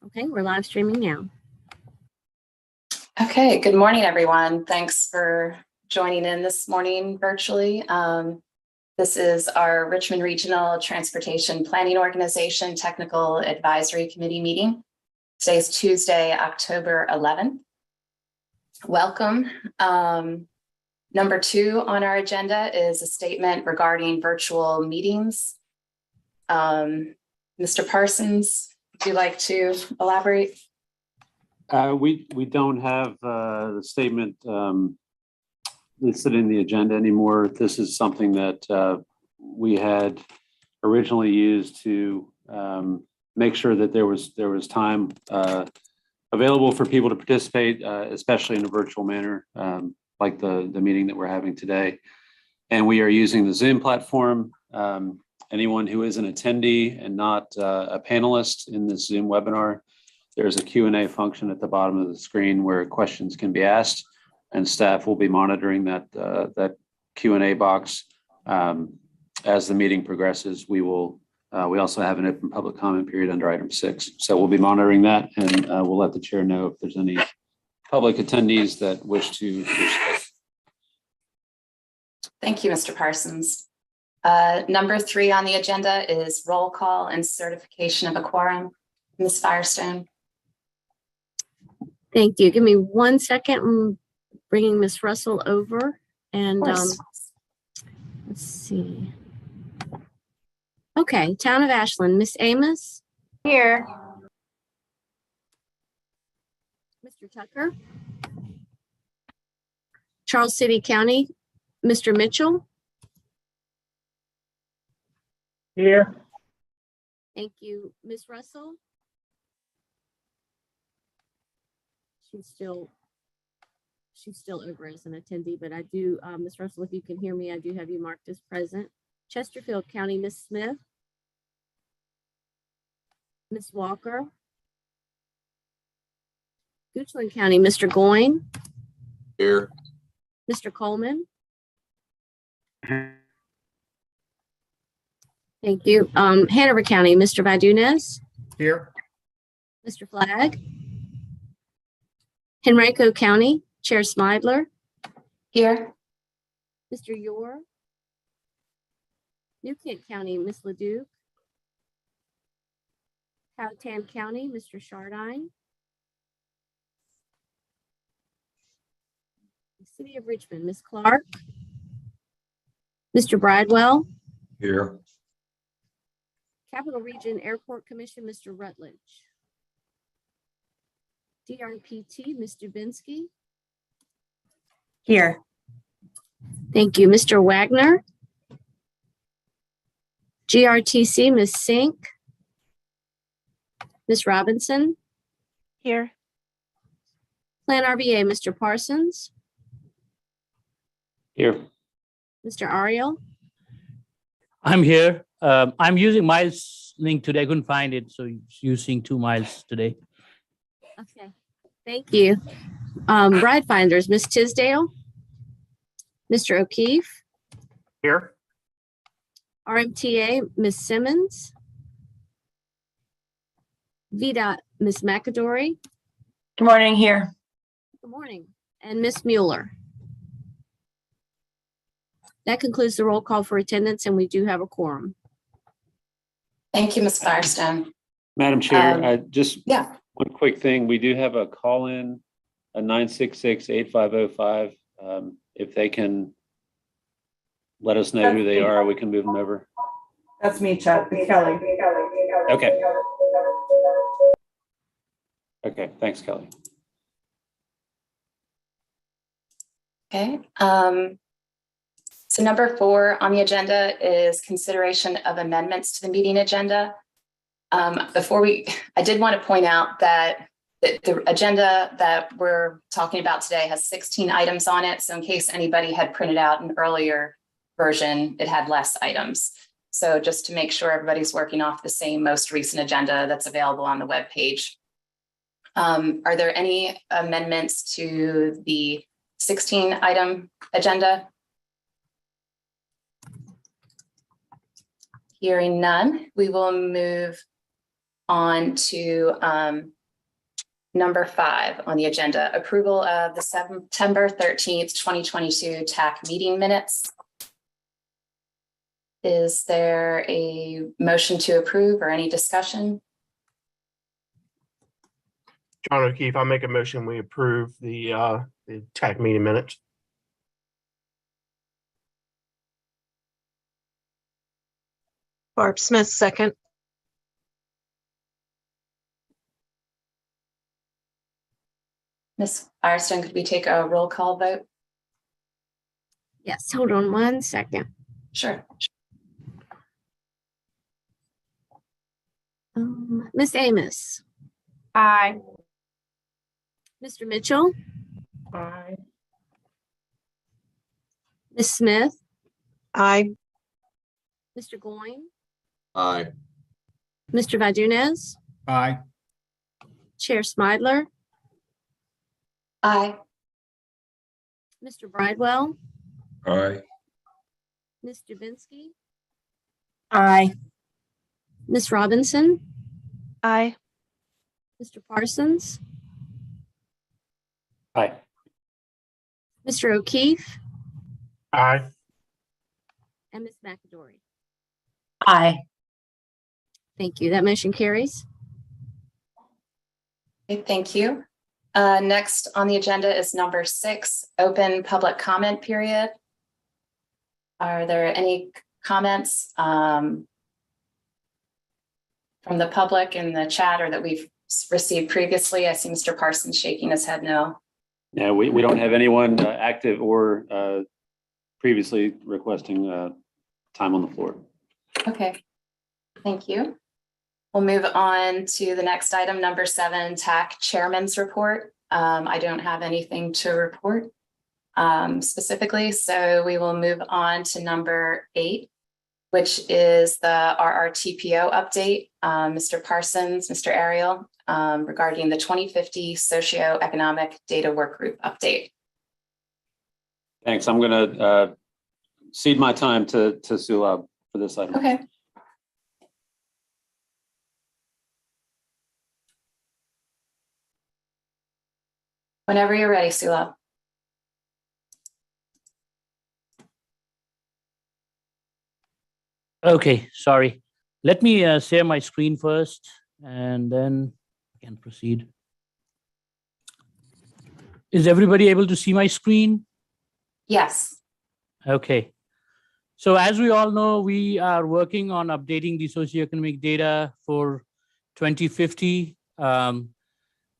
Okay, we're live streaming now. Okay, good morning, everyone. Thanks for joining in this morning virtually. This is our Richmond Regional Transportation Planning Organization Technical Advisory Committee meeting. Today's Tuesday, October 11th. Welcome. Number 2 on our agenda is a statement regarding virtual meetings. Mr. Parsons, would you like to elaborate? We don't have the statement listed in the agenda anymore. This is something that we had originally used to make sure that there was time available for people to participate, especially in a virtual manner, like the meeting that we're having today. And we are using the Zoom platform. Anyone who is an attendee and not a panelist in this Zoom webinar, there's a Q&A function at the bottom of the screen where questions can be asked, and staff will be monitoring that Q&A box as the meeting progresses. We also have an open public comment period under item 6, so we'll be monitoring that, and we'll let the chair know if there's any public attendees that wish to participate. Thank you, Mr. Parsons. Number 3 on the agenda is roll call and certification of a quorum. Ms. Firestone. Thank you. Give me 1 second. I'm bringing Ms. Russell over, and let's see. Okay, Town of Ashland, Miss Amos. Here. Mr. Tucker. Charles City County, Mr. Mitchell. Here. Thank you. Ms. Russell. She's still over as an attendee, but I do, Ms. Russell, if you can hear me, I do have you marked as present. Chesterfield County, Ms. Smith. Ms. Walker. Goochland County, Mr. Goyne. Here. Mr. Coleman. Thank you. Hanover County, Mr. Vadunez. Here. Mr. Flagg. Henrico County, Chair Smidler. Here. Mr. Yor. New Kent County, Ms. Leduc. Powhatan County, Mr. Shardine. The City of Richmond, Ms. Clark. Mr. Bridewell. Here. Capital Region Airport Commission, Mr. Rutledge. DRPT, Ms. Dubinsky. Here. Thank you. Mr. Wagner. GRTC, Ms. Sink. Ms. Robinson. Here. Plan RVA, Mr. Parsons. Here. Mr. Ariel. I'm here. I'm using Miles' link today. I couldn't find it, so using 2 miles today. Okay, thank you. Ride finders, Ms. Tisdale. Mr. O'Keefe. Here. RMTA, Ms. Simmons. VDOT, Ms. McAdory. Good morning. Here. Good morning. And Ms. Mueller. That concludes the roll call for attendance, and we do have a quorum. Thank you, Ms. Firestone. Madam Chair, just Yeah. one quick thing. We do have a call-in, a 966-8505. If they can let us know who they are, we can move them over. That's me, Chuck. Kelly. Okay. Okay, thanks, Kelly. Okay. So number 4 on the agenda is consideration of amendments to the meeting agenda. I did want to point out that the agenda that we're talking about today has 16 items on it. So in case anybody had printed out an earlier version, it had less items. So just to make sure everybody's working off the same most recent agenda that's available on the webpage. Are there any amendments to the 16 item agenda? Hearing none, we will move on to number 5 on the agenda, approval of the September 13th, 2022 TAC meeting minutes. Is there a motion to approve or any discussion? John O'Keefe, I make a motion, we approve the TAC meeting minutes. Barb Smith, second. Ms. Firestone, could we take a roll call vote? Yes, hold on one second. Sure. Ms. Amos, Aye. Mr. Mitchell, Aye. Ms. Smith, Aye. Mr. Goin, Aye. Mr. Vadunez, Aye. Chair Smidler, Aye. Mr. Bridewell, Aye. Ms. Dubinsky, Aye. Ms. Robinson, Aye. Mr. Parsons, Aye. Mr. O'Keefe, Aye. and Ms. McAdory. Aye. Thank you. That motion carries. Okay, thank you. Next on the agenda is number 6, open public comment period. Are there any comments from the public in the chat or that we've received previously? I see Mr. Parsons shaking his head no. Yeah, we don't have anyone active or previously requesting time on the floor. Okay, thank you. We'll move on to the next item, number 7, TAC Chairman's Report. I don't have anything to report specifically, so we will move on to number 8, which is the RRTPO update. Mr. Parsons, Mr. Ariel, regarding the 2050 Socioeconomic Data Work Group update. Thanks. I'm going to cede my time to Sulab for this item. Okay. Whenever you're ready, Sula. Okay, sorry. Let me share my screen first and then I can proceed. Is everybody able to see my screen? Yes. Okay. So as we all know, we are working on updating the socioeconomic data for 2050.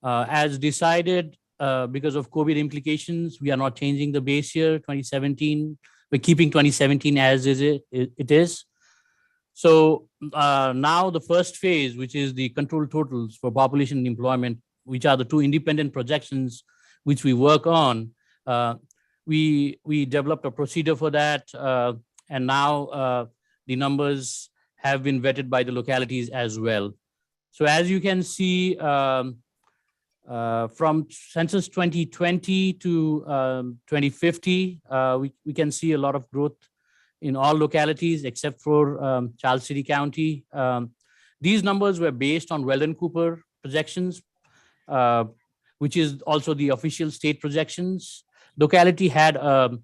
As decided, because of COVID implications, we are not changing the base year 2017. We're keeping 2017 as it is. So now the first phase, which is the control totals for population and employment, which are the 2 independent projections which we work on, we developed a procedure for that. And now the numbers have been vetted by the localities as well. So as you can see, from census 2020 to 2050, we can see a lot of growth in all localities except for Charles City County. These numbers were based on Weldon Cooper projections, which is also the official state projections. Locality had a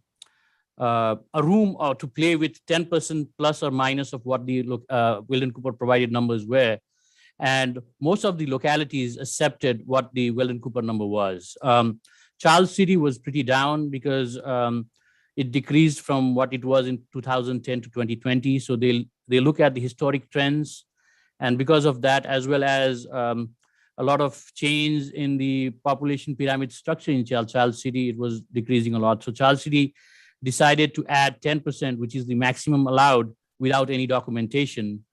room to play with 10% plus or minus of what the Weldon Cooper provided numbers were. And most of the localities accepted what the Weldon Cooper number was. Charles City was pretty down because it decreased from what it was in 2010 to 2020. So they look at the historic trends. And because of that, as well as a lot of change in the population pyramid structure in Charles City, it was decreasing a lot. So Charles City decided to add 10%, which is the maximum allowed without any documentation.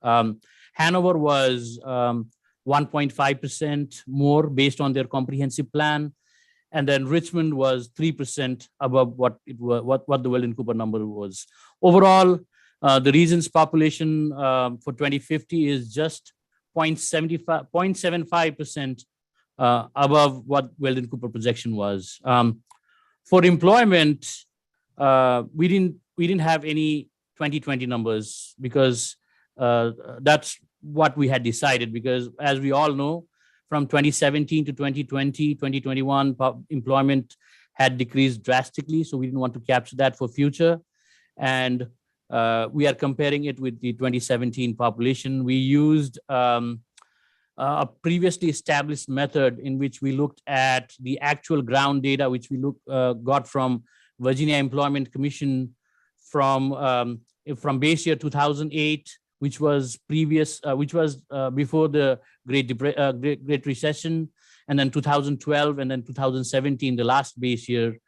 Hanover was 1.5% more based on their comprehensive plan. And then Richmond was 3% above what it was, what the Weldon Cooper number was. Overall, the region's population for 2050 is just 0.75% above what Weldon Cooper projection was. For employment, we didn't have any 2020 numbers because that's what we had decided, because as we all know, from 2017 to 2020, 2021, employment had decreased drastically. So we didn't want to capture that for future. And we are comparing it with the 2017 population. We used a previously established method in which we looked at the actual ground data, which we got from Virginia Employment Commission from base year 2008, which was before the Great Recession, and then 2012, and then 2017, the last base year,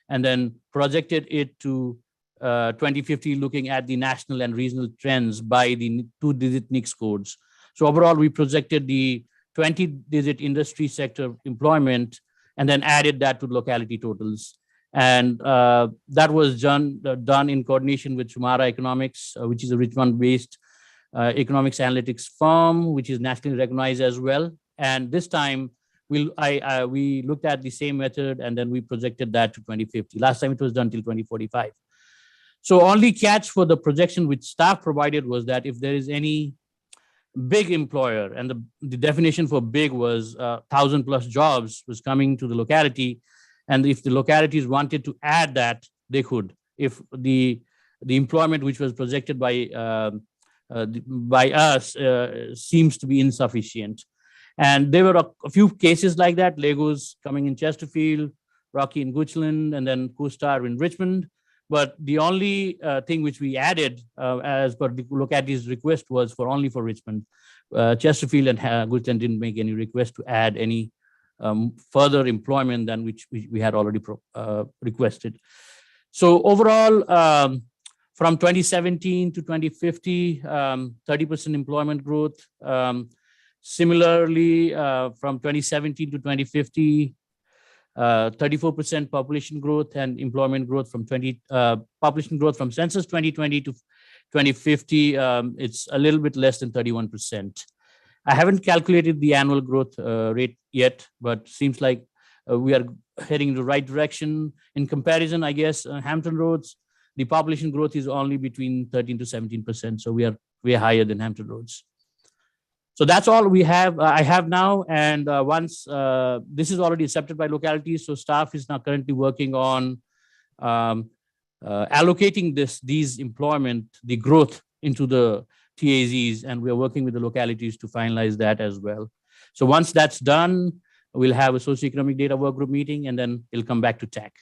and then projected it to 2050, looking at the national and regional trends by the 2-digit NICS codes. So overall, we projected the 20-digit industry sector employment and then added that to locality totals. And that was done in coordination with Shumara Economics, which is a Richmond-based economics analytics firm, which is nationally recognized as well. And this time, we looked at the same method, and then we projected that to 2050. Last time it was done till 2045. So only catch for the projection which staff provided was that if there is any big employer, and the definition for big was 1,000+ jobs was coming to the locality, and if the localities wanted to add that, they could. If the employment which was projected by us seems to be insufficient. And there were a few cases like that, Legos coming in Chesterfield, Rocky in Goochland, and then CoStar in Richmond. But the only thing which we added as per the locality's request was only for Richmond. Chesterfield and Goochland didn't make any request to add any further employment than which we had already requested. So overall, from 2017 to 2050, 30% employment growth. Similarly, from 2017 to 2050, 34% population growth and employment growth from population growth from census 2020 to 2050. It's a little bit less than 31%. I haven't calculated the annual growth rate yet, but seems like we are heading in the right direction. In comparison, I guess Hampton Roads, the population growth is only between 13 to 17%. So we are way higher than Hampton Roads. So that's all we have. I have now, and once this is already accepted by localities, so staff is now currently working on allocating these employment, the growth into the TAZs, and we are working with the localities to finalize that as well. So once that's done, we'll have a socioeconomic data work group meeting, and then it'll come back to TAC.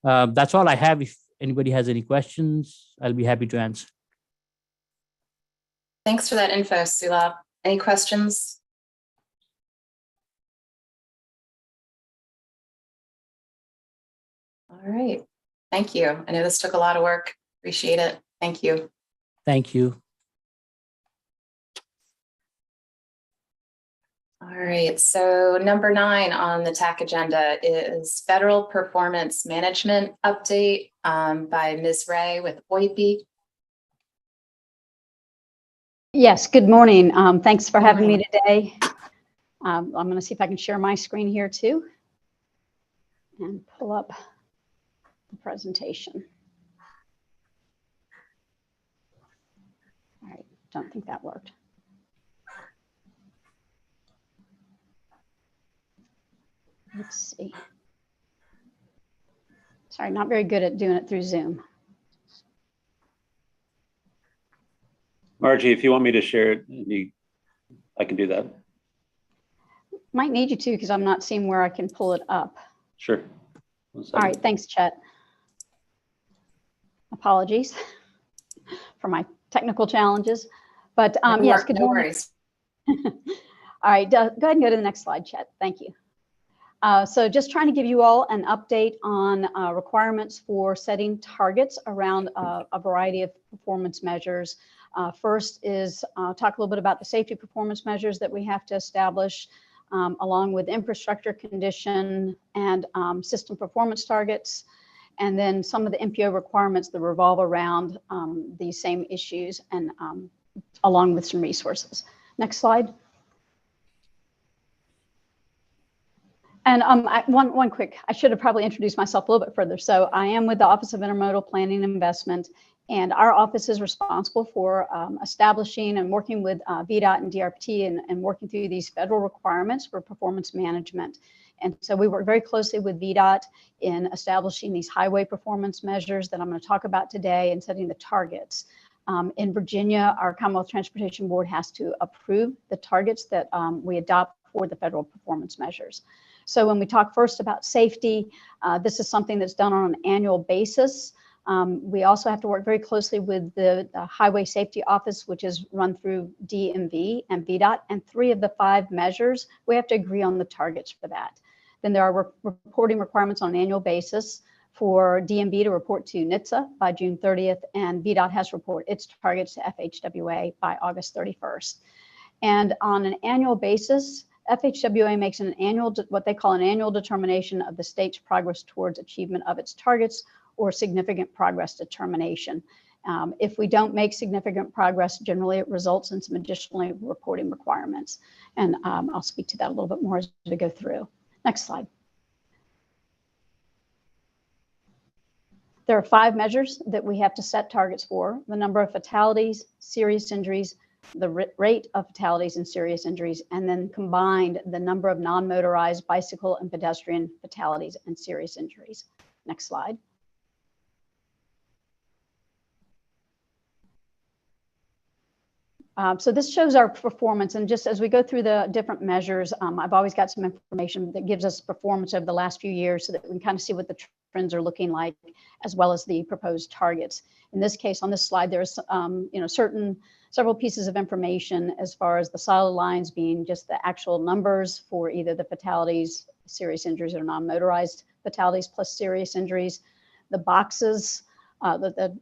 That's all I have. If anybody has any questions, I'll be happy to answer. Thanks for that info, Sula. Any questions? All right. Thank you. I know this took a lot of work. Appreciate it. Thank you. Thank you. All right. So number 9 on the TAC agenda is Federal Performance Management Update by Ms. Ray with OIP. Yes, good morning. Thanks for having me today. I'm going to see if I can share my screen here too and pull up the presentation. All right, don't think that worked. Let's see. Sorry, not very good at doing it through Zoom. Margie, if you want me to share it, I can do that. Might need you to, because I'm not seeing where I can pull it up. Sure. All right, thanks, Chet. Apologies for my technical challenges, but yes, good morning. All right, go ahead and go to the next slide, Chet. Thank you. So just trying to give you all an update on requirements for setting targets around a variety of performance measures. First is talk a little bit about the safety performance measures that we have to establish, along with infrastructure condition and system performance targets, and then some of the MPO requirements that revolve around these same issues, and along with some resources. Next slide. And one quick, I should have probably introduced myself a little bit further. So I am with the Office of Intermodal Planning and Investment, And our office is responsible for establishing and working with VDOT and DRPT and working through these federal requirements for performance management. And so we work very closely with VDOT in establishing these highway performance measures that I'm going to talk about today and setting the targets. In Virginia, our Commonwealth Transportation Board has to approve the targets that we adopt for the federal performance measures. So when we talk first about safety, this is something that's done on an annual basis. We also have to work very closely with the Highway Safety Office, which is run through DMV and VDOT, and 3 of the 5 measures, we have to agree on the targets for that. Then there are reporting requirements on an annual basis for DMV to report to NHTSA by June 30th, and VDOT has to report its targets to FHWA by August 31st. And on an annual basis, FHWA makes an annual, what they call an annual determination of the state's progress towards achievement of its targets, or significant progress determination. If we don't make significant progress, generally it results in some additional reporting requirements. And I'll speak to that a little bit more as we go through. Next slide. There are 5 measures that we have to set targets for: the number of fatalities, serious injuries, the rate of fatalities and serious injuries, and then combined the number of non-motorized bicycle and pedestrian fatalities and serious injuries. Next slide. So this shows our performance, and just as we go through the different measures, I've always got some information that gives us performance over the last few years so that we can kind of see what the trends are looking like, as well as the proposed targets. In this case, on this slide, there's several pieces of information as far as the solid lines being just the actual numbers for either the fatalities, serious injuries, or non-motorized fatalities plus serious injuries. The boxes, the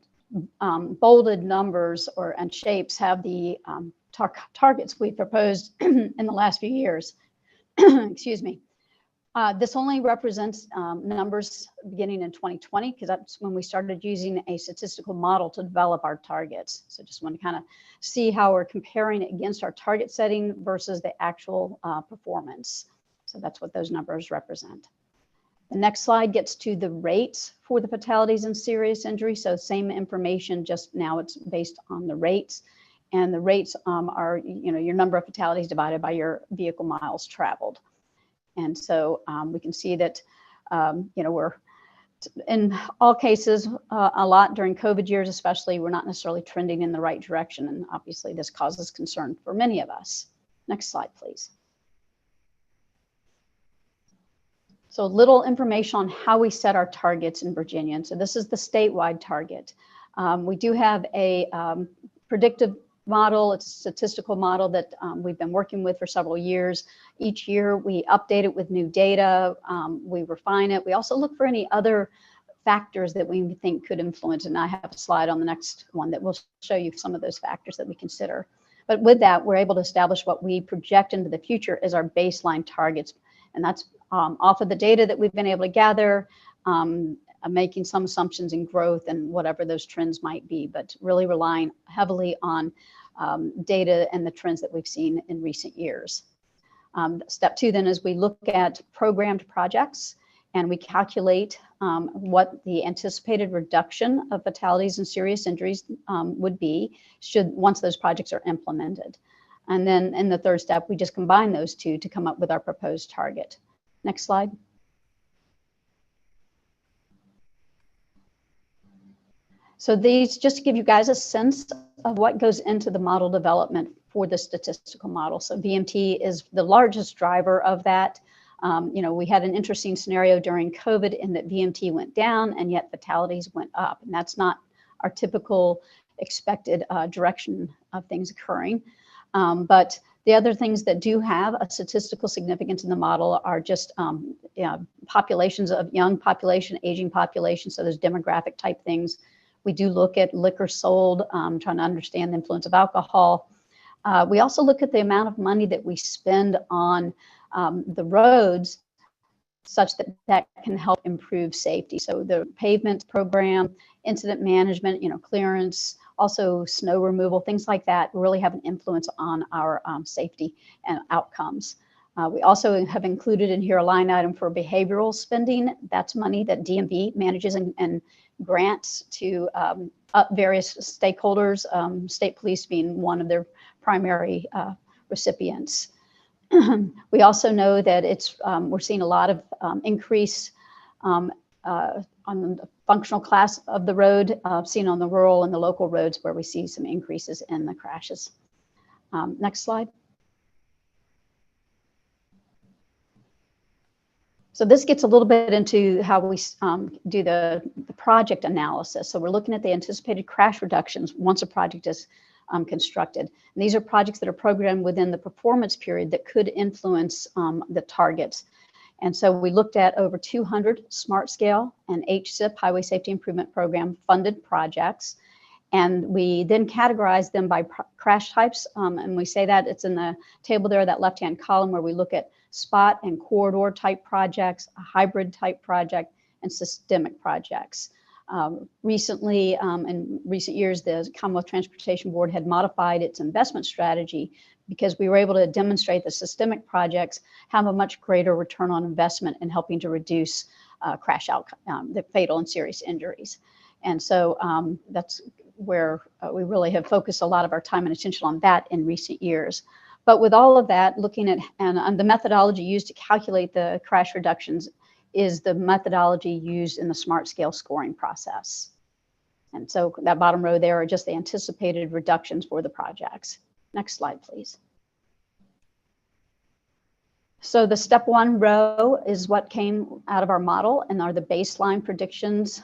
bolded numbers and shapes have the targets we proposed in the last few years. Excuse me. This only represents numbers beginning in 2020, because that's when we started using a statistical model to develop our targets. So just want to kind of see how we're comparing it against our target setting versus the actual performance. So that's what those numbers represent. The next slide gets to the rates for the fatalities and serious injury. So same information, just now it's based on the rates. And the rates are, your number of fatalities divided by your vehicle miles traveled. And so we can see that, we're in all cases, a lot during COVID years, especially, we're not necessarily trending in the right direction. And obviously this causes concern for many of us. Next slide, please. So little information on how we set our targets in Virginia. And so this is the statewide target. We do have a predictive model. It's a statistical model that we've been working with for several years. Each year we update it with new data, we refine it. We also look for any other factors that we think could influence. And I have a slide on the next one that will show you some of those factors that we consider. But with that, we're able to establish what we project into the future as our baseline targets. And that's off of the data that we've been able to gather, making some assumptions in growth and whatever those trends might be, but really relying heavily on data and the trends that we've seen in recent years. Step 2 then is we look at programmed projects and we calculate what the anticipated reduction of fatalities and serious injuries would be once those projects are implemented. And then in the third step, we just combine those two to come up with our proposed target. Next slide. So these, just to give you guys a sense of what goes into the model development for the statistical model. So VMT is the largest driver of that. We had an interesting scenario during COVID in that VMT went down and yet fatalities went up. And that's not our typical expected direction of things occurring. But the other things that do have a statistical significance in the model are just populations of young population, aging population. So there's demographic type things. We do look at liquor sold, trying to understand the influence of alcohol. We also look at the amount of money that we spend on the roads such that that can help improve safety. So the pavement program, incident management, clearance, also snow removal, things like that really have an influence on our safety and outcomes. We also have included in here a line item for behavioral spending. That's money that DMV manages and grants to various stakeholders, state police being one of their primary recipients. We also know that we're seeing a lot of increase on the functional class of the road, seen on the rural and the local roads where we see some increases in the crashes. Next slide. So this gets a little bit into how we do the project analysis. So we're looking at the anticipated crash reductions once a project is constructed. And these are projects that are programmed within the performance period that could influence the targets. And so we looked at over 200 smart scale and HSIP, Highway Safety Improvement Program, funded projects. And we then categorize them by crash types. And we say that it's in the table there, that left-hand column, where we look at spot and corridor type projects, a hybrid type project, and systemic projects. Recently, in recent years, the Commonwealth Transportation Board had modified its investment strategy because we were able to demonstrate the systemic projects have a much greater return on investment in helping to reduce crash outcome, the fatal and serious injuries. And so that's where we really have focused a lot of our time and attention on that in recent years. But with all of that, looking at and the methodology used to calculate the crash reductions is the methodology used in the smart scale scoring process. And so that bottom row there are just the anticipated reductions for the projects. Next slide, please. So the step one row is what came out of our model and are the baseline predictions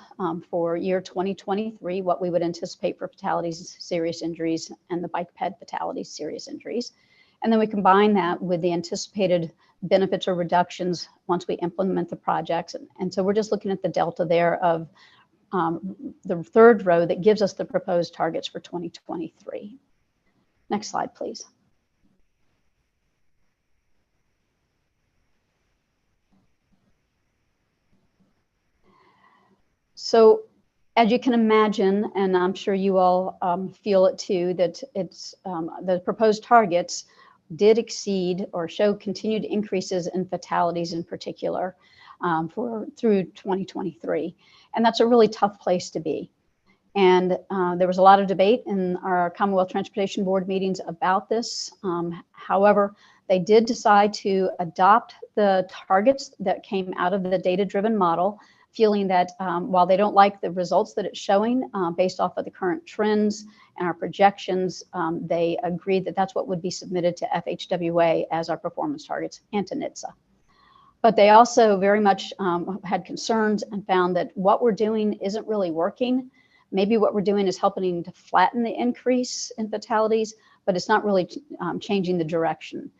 for year 2023, what we would anticipate for fatalities, serious injuries, and the bike ped fatalities, serious injuries. And then we combine that with the anticipated benefits or reductions once we implement the projects. And so we're just looking at the delta there of the third row that gives us the proposed targets for 2023. Next slide, please. So as you can imagine, and I'm sure you all feel it too, that it's the proposed targets did exceed or show continued increases in fatalities in particular through 2023. And that's a really tough place to be. And there was a lot of debate in our Commonwealth Transportation Board meetings about this. However, they did decide to adopt the targets that came out of the data-driven model, feeling that while they don't like the results that it's showing based off of the current trends and our projections, they agreed that that's what would be submitted to FHWA as our performance targets and to NHTSA. But they also very much had concerns and found that what we're doing isn't really working. Maybe what we're doing is helping to flatten the increase in fatalities, but it's not really changing the direction.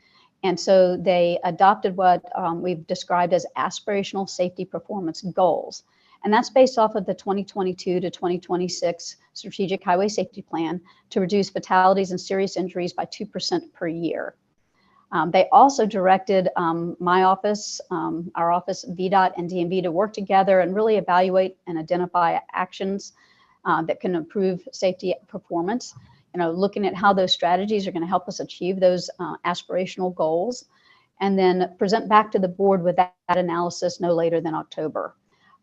And so they adopted what we've described as aspirational safety performance goals. And that's based off of the 2022 to 2026 Strategic Highway Safety Plan to reduce fatalities and serious injuries by 2% per year. They also directed my office, our office, VDOT and DMV to work together and really evaluate and identify actions that can improve safety performance. You know, looking at how those strategies are going to help us achieve those aspirational goals, and then present back to the board with that analysis no later than October.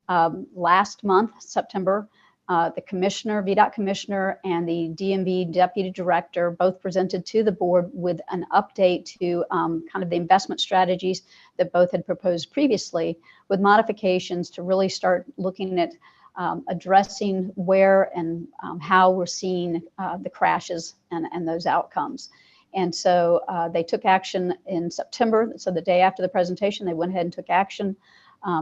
Last month, September, the commissioner, VDOT commissioner, and the DMV deputy director both presented to the board with an update to kind of the investment strategies that both had proposed previously, with modifications to really start looking at addressing where and how we're seeing the crashes and those outcomes. And so they took action in September. So the day after the presentation, they went ahead and took action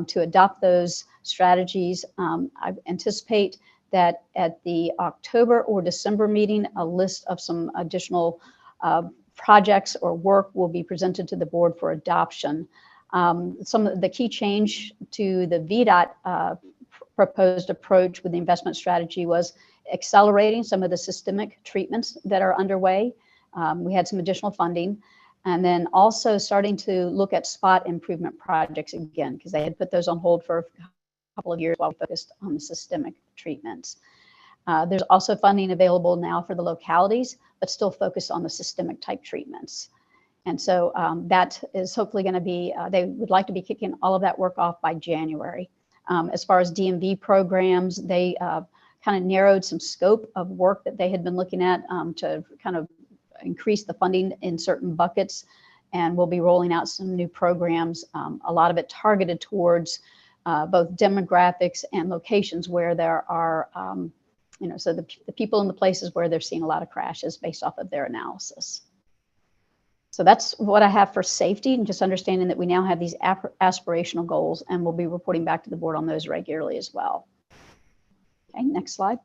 to adopt those strategies. I anticipate that at the October or December meeting, a list of some additional projects or work will be presented to the board for adoption. Some of the key change to the VDOT proposed approach with the investment strategy was accelerating some of the systemic treatments that are underway. We had some additional funding, and then also starting to look at spot improvement projects again, because they had put those on hold for a couple of years while we focused on the systemic treatments. There's also funding available now for the localities, but still focused on the systemic type treatments. And so that is hopefully going to be, they would like to be kicking all of that work off by January. As far as DMV programs, they kind of narrowed some scope of work that they had been looking at to kind of increase the funding in certain buckets. And we'll be rolling out some new programs, a lot of it targeted towards both demographics and locations where there are, so the people in the places where they're seeing a lot of crashes based off of their analysis. So that's what I have for safety, and just understanding that we now have these aspirational goals, and we'll be reporting back to the board on those regularly as well. Okay, next slide.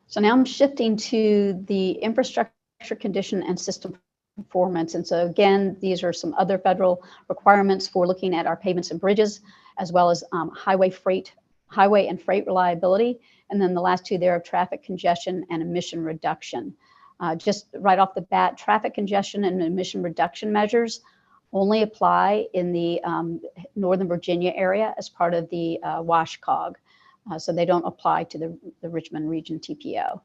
So now I'm shifting to the infrastructure condition and system performance. And so again, these are some other federal requirements for looking at our pavements and bridges, as well as highway and freight reliability. And then the last two there are traffic congestion and emission reduction. Just right off the bat, traffic congestion and emission reduction measures only apply in the Northern Virginia area as part of the WashCog. So they don't apply to the Richmond region TPO.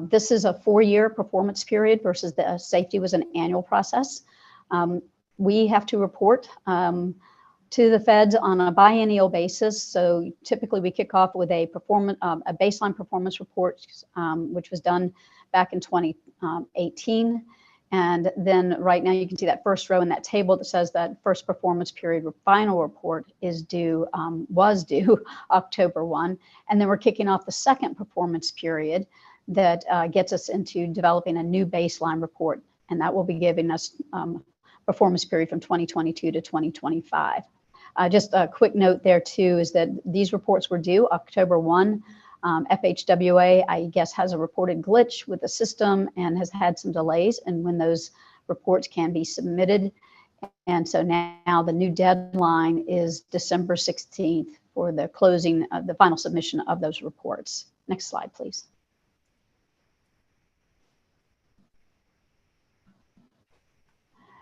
This is a 4-year performance period versus the safety was an annual process. We have to report to the feds on a biennial basis. So typically we kick off with a baseline performance report, which was done back in 2018. And then right now you can see that first row in that table that says that first performance period final report is due, was due October 1. And then we're kicking off the second performance period that gets us into developing a new baseline report. And that will be giving us performance period from 2022 to 2025. Just a quick note there too is that these reports were due October 1. FHWA, I guess, has a reported glitch with the system and has had some delays in when those reports can be submitted. And so now the new deadline is December 16th for the closing, the final submission of those reports. Next slide, please.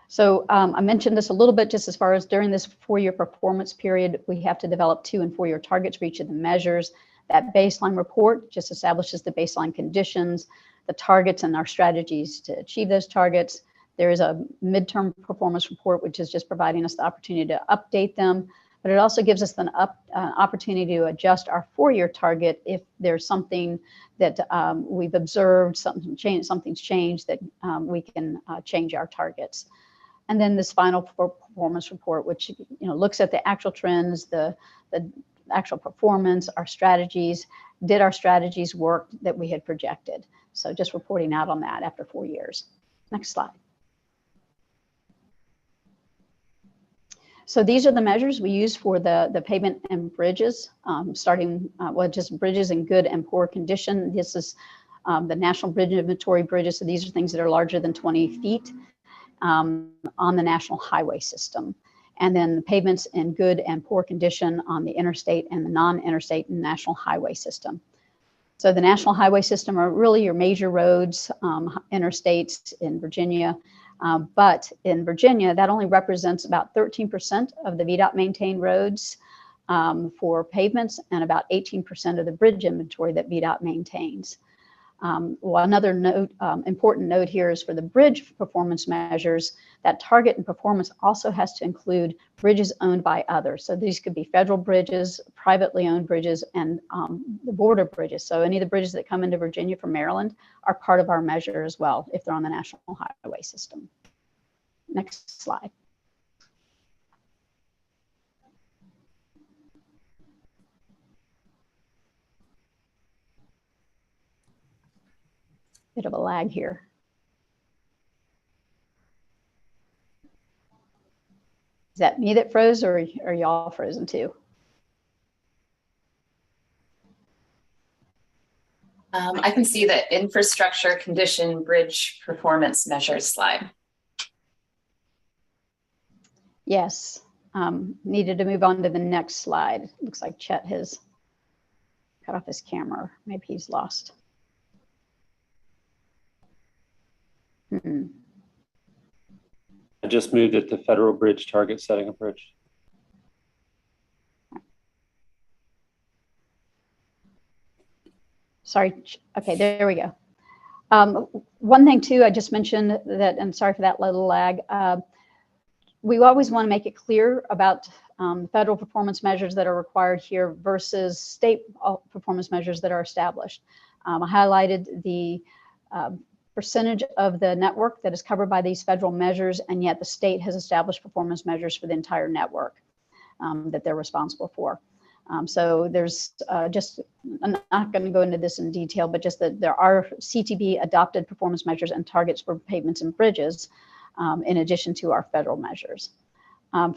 So I mentioned this a little bit just as far as during this 4-year performance period, we have to develop 2- and 4-year targets for each of the measures. That baseline report just establishes the baseline conditions, the targets, and our strategies to achieve those targets. There is a midterm performance report, which is just providing us the opportunity to update them, but it also gives us an opportunity to adjust our 4-year target if there's something that we've observed, something's changed that we can change our targets. And then this final performance report, which looks at the actual trends, the actual performance, our strategies. Did our strategies work that we had projected? So just reporting out on that after 4 years. Next slide. So these are the measures we use for the pavement and bridges, starting just bridges in good and poor condition. This is the National Bridge Inventory bridges. So these are things that are larger than 20 feet on the national highway system. And then the pavements in good and poor condition on the interstate and the non-interstate and national highway system. So the national highway system are really your major roads, interstates in Virginia. But in Virginia, that only represents about 13% of the VDOT maintained roads for pavements and about 18% of the bridge inventory that VDOT maintains. Well, another note, important note here is for the bridge performance measures, that target and performance also has to include bridges owned by others. So these could be federal bridges, privately owned bridges, and the border bridges. So any of the bridges that come into Virginia from Maryland are part of our measure as well, if they're on the national highway system. Next slide. Bit of a lag here. Is that me that froze, or are y'all frozen too? I can see the infrastructure condition bridge performance measures slide. Yes, needed to move on to the next slide. Looks like Chet has cut off his camera. Maybe he's lost. I just moved it to federal bridge target setting approach. Sorry. Okay, there we go. One thing too, I just mentioned that, and sorry for that little lag. we always want to make it clear about federal performance measures that are required here versus state performance measures that are established. I highlighted the percentage of the network that is covered by these federal measures, and yet the state has established performance measures for the entire network that they're responsible for. So there's just, I'm not going to go into this in detail, but just that there are CTB adopted performance measures and targets for pavements and bridges, in addition to our federal measures.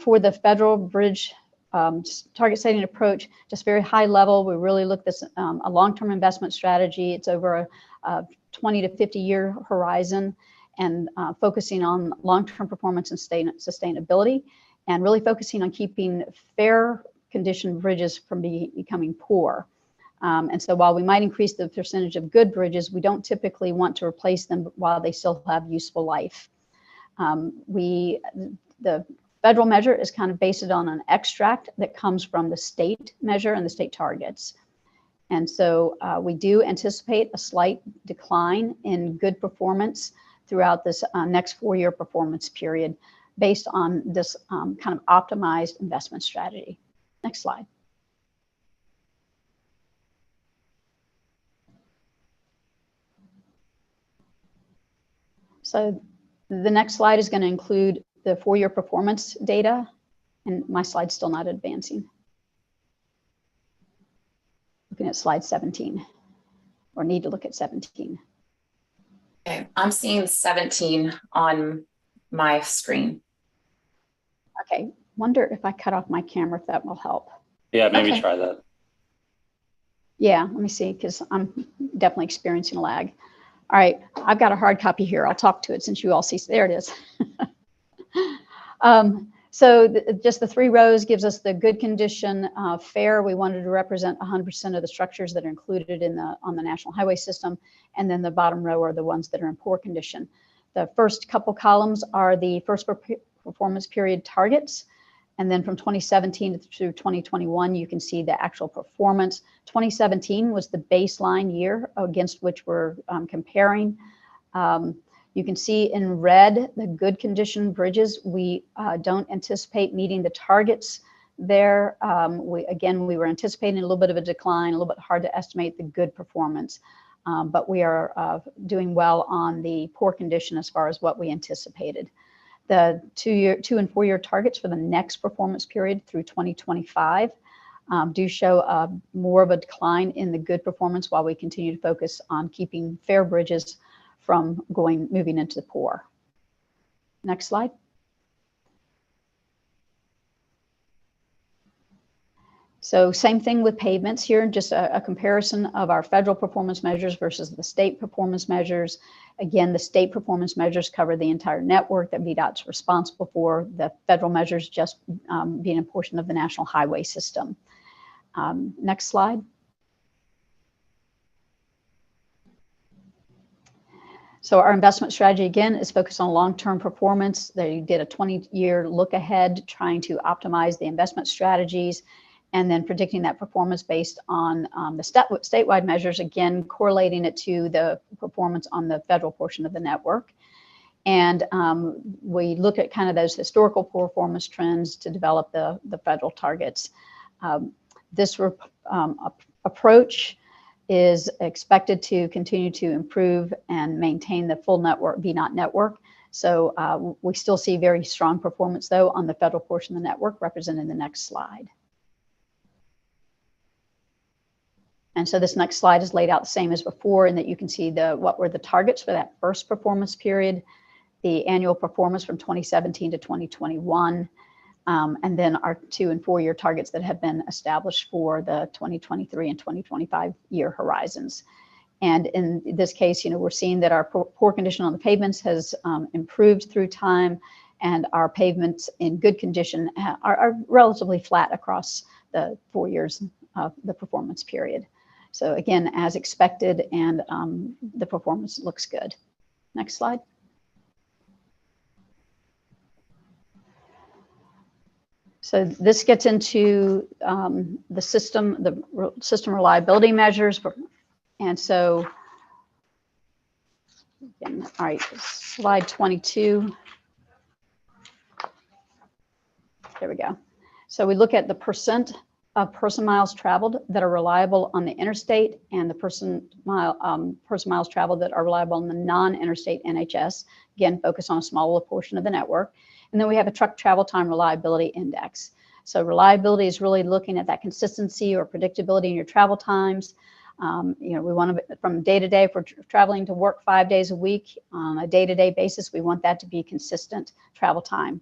For the federal bridge target setting approach, just very high level, we really look at this a long-term investment strategy. It's over a 20 to 50 year horizon, and focusing on long-term performance and sustainability, and really focusing on keeping fair condition bridges from becoming poor. And so while we might increase the percentage of good bridges, we don't typically want to replace them while they still have useful life. The federal measure is kind of based on an extract that comes from the state measure and the state targets. And so we do anticipate a slight decline in good performance throughout this next 4-year performance period based on this kind of optimized investment strategy. Next slide. So the next slide is going to include the 4-year performance data, and my slide's still not advancing. Looking at slide 17, or need to look at 17. Okay, I'm seeing 17 on my screen. Okay, wonder if I cut off my camera, if that will help. Yeah, maybe Okay. try that. Yeah, let me see, because I'm definitely experiencing a lag. All right, I've got a hard copy here. I'll talk to it since you all see. There it is. So just the 3 rows gives us the good condition, fair. We wanted to represent 100% of the structures that are included in on the national highway system. And then the bottom row are the ones that are in poor condition. The first couple columns are the first performance period targets. And then from 2017 through 2021, you can see the actual performance. 2017 was the baseline year against which we're comparing. You can see in red the good condition bridges. We don't anticipate meeting the targets there. We were anticipating a little bit of a decline, a little bit hard to estimate the good performance, but we are doing well on the poor condition as far as what we anticipated. The 2 and 4 year targets for the next performance period through 2025 do show more of a decline in the good performance, while we continue to focus on keeping fair bridges from moving into the poor. Next slide. So same thing with pavements here, just a comparison of our federal performance measures versus the state performance measures. Again, the state performance measures cover the entire network that VDOT's responsible for. The federal measures just being a portion of the national highway system. Next slide. So our investment strategy, again, is focused on long-term performance. They did a 20-year look ahead, trying to optimize the investment strategies, and then predicting that performance based on the statewide measures, again, correlating it to the performance on the federal portion of the network. And we look at kind of those historical performance trends to develop the federal targets. This approach is expected to continue to improve and maintain the full network, VDOT network. So we still see very strong performance, though, on the federal portion of the network, represented in the next slide. And so this next slide is laid out the same as before, in that you can see what were the targets for that first performance period, the annual performance from 2017 to 2021, and then our 2 and 4 year targets that have been established for the 2023 and 2025 year horizons. And in this case, we're seeing that our poor condition on the pavements has improved through time, and our pavements in good condition are relatively flat across the 4 years of the performance period. So again, as expected, and the performance looks good. Next slide. So this gets into the system reliability measures. And so, again, all right, slide 22. There we go. So we look at the percent of person miles traveled that are reliable on the interstate and the person miles traveled that are reliable on the non-interstate NHS. Again, focus on a smaller portion of the network. And then we have a truck travel time reliability index. So reliability is really looking at that consistency or predictability in your travel times. We want to, from day to day, if we're traveling to work 5 days a week on a day-to-day basis, we want that to be consistent travel time.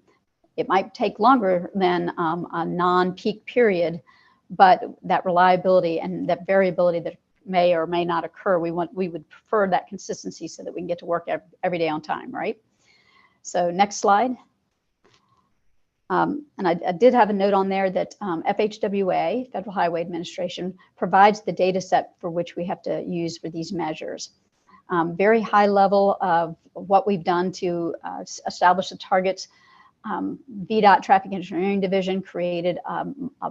It might take longer than a non-peak period, but that reliability and that variability that may or may not occur, we would prefer that consistency so that we can get to work every day on time, right? So next slide. And I did have a note on there that FHWA, Federal Highway Administration, provides the data set for which we have to use for these measures. Very high level of what we've done to establish the targets. VDOT Traffic Engineering Division created a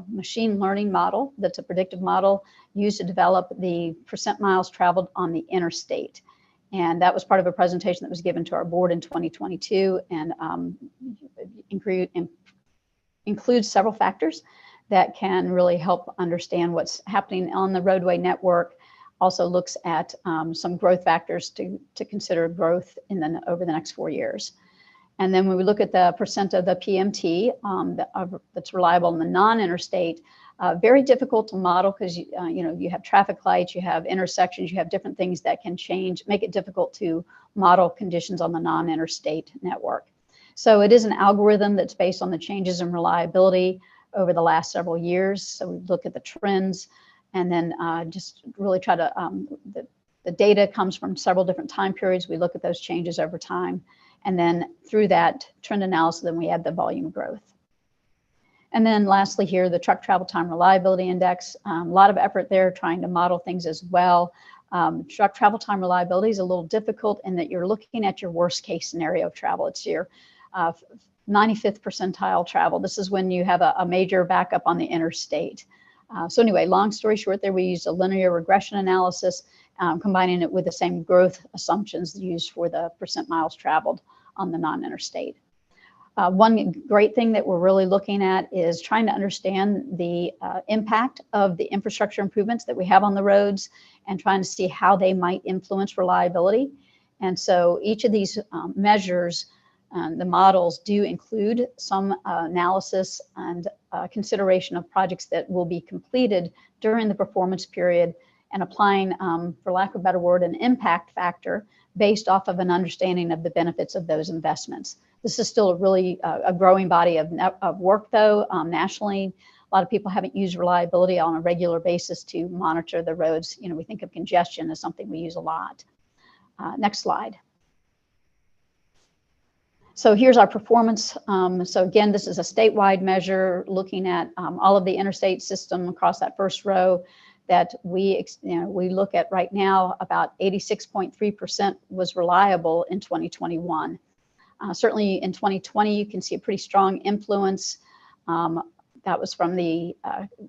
machine learning model that's a predictive model used to develop the percent miles traveled on the interstate. And that was part of a presentation that was given to our board in 2022 and includes several factors that can really help understand what's happening on the roadway network. Also looks at some growth factors to consider growth over the next 4 years. And then when we look at the percent of the PMT that's reliable in the non-interstate, very difficult to model because you have traffic lights, you have intersections, you have different things that can change, make it difficult to model conditions on the non-interstate network. So it is an algorithm that's based on the changes in reliability over the last several years. So we look at the trends and then just really try to, the data comes from several different time periods. We look at those changes over time. And then through that trend analysis, then we add the volume growth. And then lastly here, the truck travel time reliability index, a lot of effort there trying to model things as well. Truck travel time reliability is a little difficult in that you're looking at your worst case scenario of travel. It's your 95th percentile travel. This is when you have a major backup on the interstate. So anyway, long story short there, we used a linear regression analysis, combining it with the same growth assumptions used for the percent miles traveled on the non-interstate. One great thing that we're really looking at is trying to understand the impact of the infrastructure improvements that we have on the roads and trying to see how they might influence reliability. And so each of these measures, the models do include some analysis and consideration of projects that will be completed during the performance period and applying, for lack of a better word, an impact factor based off of an understanding of the benefits of those investments. This is still a really a growing body of work, though, nationally. A lot of people haven't used reliability on a regular basis to monitor the roads. We think of congestion as something we use a lot. Next slide. So here's our performance. So again, this is a statewide measure looking at all of the interstate system across that first row that we look at right now. About 86.3% was reliable in 2021. Certainly in 2020, you can see a pretty strong influence. That was from the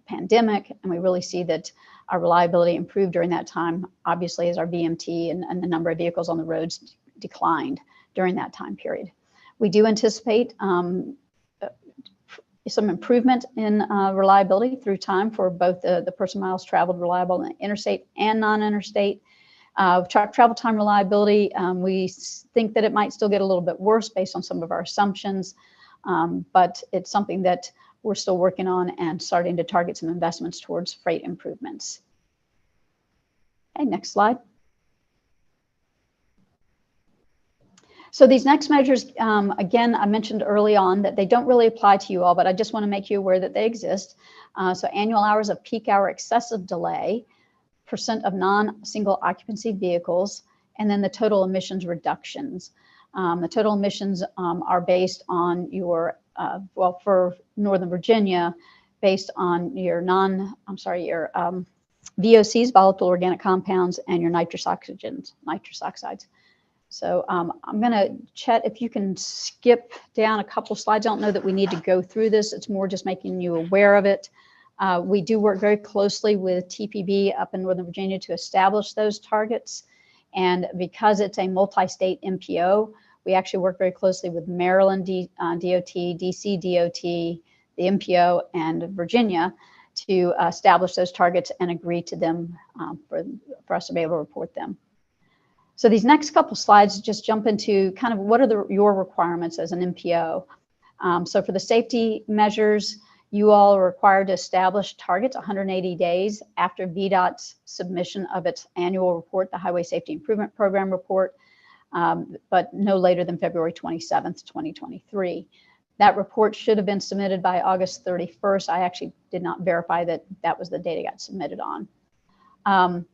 pandemic, and we really see that our reliability improved during that time, obviously as our VMT and the number of vehicles on the roads declined during that time period. We do anticipate some improvement in reliability through time for both the person miles traveled reliable in interstate and non-interstate. Truck travel time reliability, we think that it might still get a little bit worse based on some of our assumptions, but it's something that we're still working on and starting to target some investments towards freight improvements. Okay, next slide. So these next measures, again, I mentioned early on that they don't really apply to you all, but I just want to make you aware that they exist. So annual hours of peak hour excessive delay, percent of non-single occupancy vehicles, and then the total emissions reductions. The total emissions are based on your, well, for Northern Virginia, based on your VOCs, volatile organic compounds, and your nitrous oxides. So I'm going to, Chet, if you can skip down a couple slides. I don't know that we need to go through this. It's more just making you aware of it. We do work very closely with TPB up in Northern Virginia to establish those targets. And because it's a multi-state MPO, we actually work very closely with Maryland DOT, DC DOT, the MPO, and Virginia to establish those targets and agree to them for us to be able to report them. So these next couple slides just jump into kind of what are your requirements as an MPO. So for the safety measures, you all are required to establish targets 180 days after VDOT's submission of its annual report, the Highway Safety Improvement Program report, but no later than February 27th, 2023. That report should have been submitted by August 31st. I actually did not verify that that was the date it got submitted on.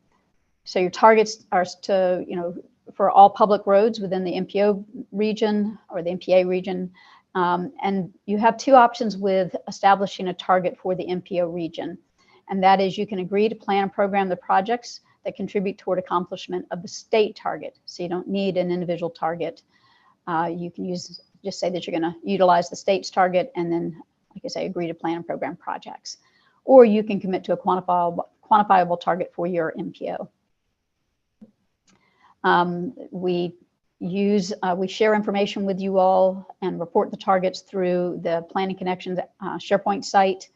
So your targets are to, for all public roads within the MPO region or the MPA region. And you have two options with establishing a target for the MPO region. And that is you can agree to plan and program the projects that contribute toward accomplishment of the state target. So you don't need an individual target. You can just say that you're going to utilize the state's target and then, like I say, agree to plan and program projects. Or you can commit to a quantifiable target for your MPO. We share information with you all and report the targets through the Planning Connections SharePoint site.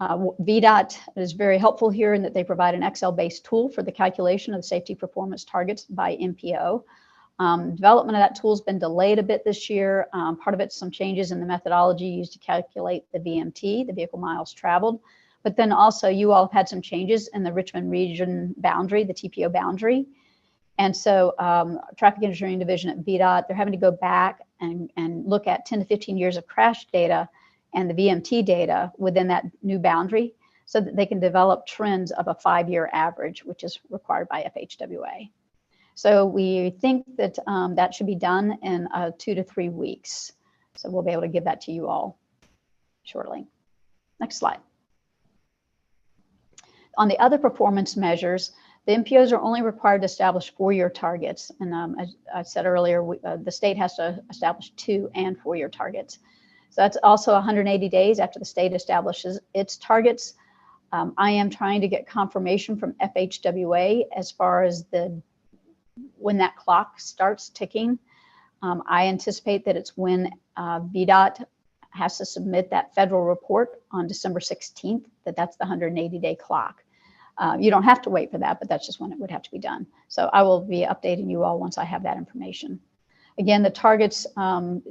VDOT is very helpful here in that they provide an Excel-based tool for the calculation of the safety performance targets by MPO. Development of that tool has been delayed a bit this year. Part of it's some changes in the methodology used to calculate the VMT, the vehicle miles traveled. But then also you all have had some changes in the Richmond region boundary, the TPO boundary. And so Traffic Engineering Division at VDOT, they're having to go back and look at 10 to 15 years of crash data and the VMT data within that new boundary so that they can develop trends of a 5-year average, which is required by FHWA. So we think that that should be done in 2 to 3 weeks. So we'll be able to give that to you all shortly. Next slide. On the other performance measures, the MPOs are only required to establish 4-year targets. And as I said earlier, the state has to establish 2 and 4-year targets. So that's also 180 days after the state establishes its targets. I am trying to get confirmation from FHWA as far as when that clock starts ticking. I anticipate that it's when VDOT has to submit that federal report on December 16th, that's the 180-day clock. You don't have to wait for that, but that's just when it would have to be done. So I will be updating you all once I have that information. Again, the targets,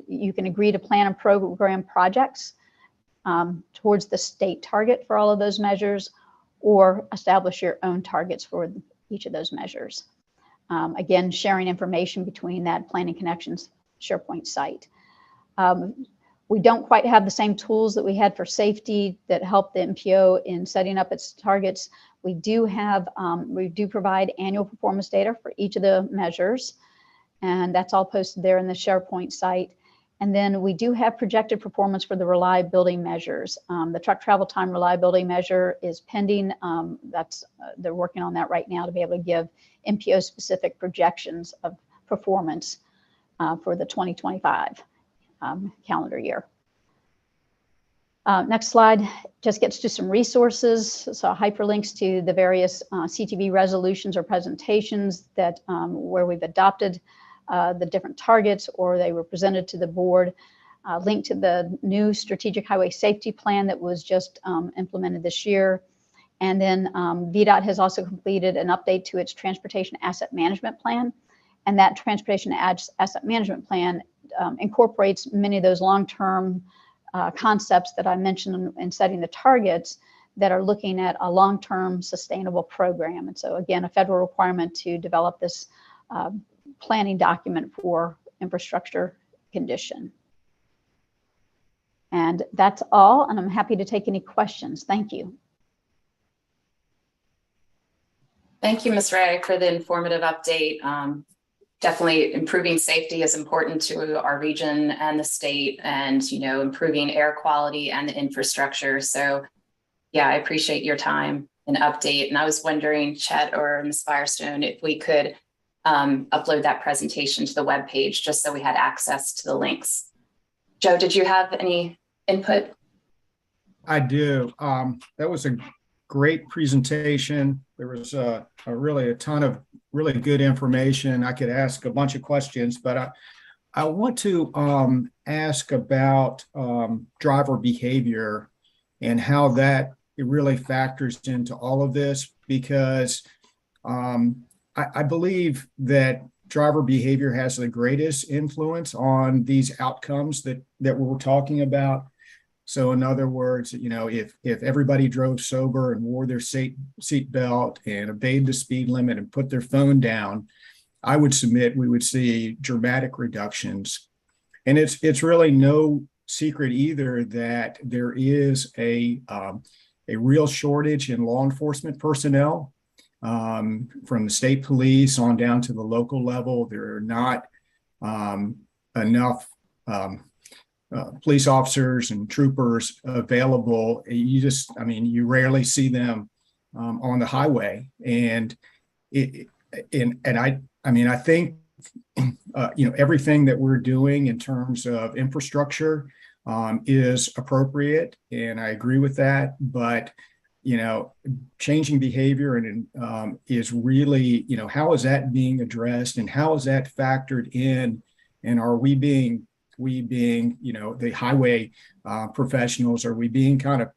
you can agree to plan and program projects towards the state target for all of those measures, or establish your own targets for each of those measures. Again, sharing information between that Planning Connections SharePoint site. We don't quite have the same tools that we had for safety that help the MPO in setting up its targets. We do provide annual performance data for each of the measures, and that's all posted there in the SharePoint site. And then we do have projected performance for the reliability measures. The truck travel time reliability measure is pending. They're working on that right now to be able to give MPO specific projections of performance for the 2025 calendar year. Next slide just gets to some resources. So hyperlinks to the various CTV resolutions or presentations that where we've adopted the different targets or they were presented to the board. Link to the new strategic highway safety plan that was just implemented this year. And then VDOT has also completed an update to its transportation asset management plan. And that transportation asset management plan incorporates many of those long-term concepts that I mentioned in setting the targets that are looking at a long-term sustainable program. And so again, a federal requirement to develop this planning document for infrastructure condition. And that's all, and I'm happy to take any questions. Thank you. Thank you, Ms. Ray, for the informative update. Definitely improving safety is important to our region and the state, and improving air quality and the infrastructure. So yeah, I appreciate your time and update. And I was wondering, Chet or Ms. Firestone, if we could upload that presentation to the webpage just so we had access to the links. Joe, did you have any input? I do. That was a great presentation. There was really a ton of really good information. I could ask a bunch of questions, but I want to ask about driver behavior and how that it really factors into all of this, because I believe that driver behavior has the greatest influence on these outcomes that we're talking about. So in other words, if everybody drove sober and wore their seat belt and obeyed the speed limit and put their phone down, I would submit we would see dramatic reductions. And it's really no secret either that there is a real shortage in law enforcement personnel. From the state police on down to the local level, there are not enough police officers and troopers available. You rarely see them on the highway, and I think everything that we're doing in terms of infrastructure is appropriate, and I agree with that. But changing behavior and is really, how is that being addressed and how is that factored in? And are we being, the highway professionals, are we being kind of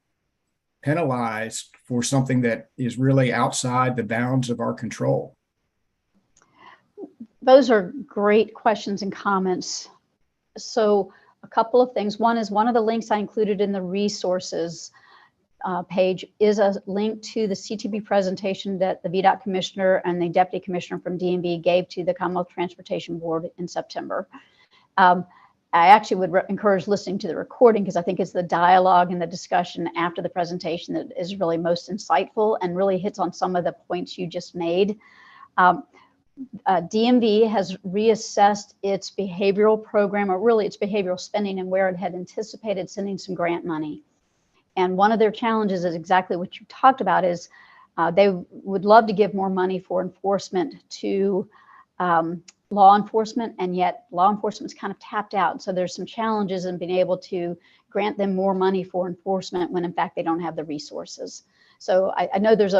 penalized for something that is really outside the bounds of our control? Those are great questions and comments. So a couple of things. One is one of the links I included in the resources page is a link to the CTB presentation that the VDOT commissioner and the deputy commissioner from DMV gave to the Commonwealth Transportation Board in September. I actually would encourage listening to the recording because I think it's the dialogue and the discussion after the presentation that is really most insightful and really hits on some of the points you just made. DMV has reassessed its behavioral program, or really its behavioral spending, and where it had anticipated sending some grant money. And one of their challenges is exactly what you talked about, is they would love to give more money for enforcement to law enforcement, and yet law enforcement is kind of tapped out. So there's some challenges in being able to grant them more money for enforcement when in fact they don't have the resources. So I know there's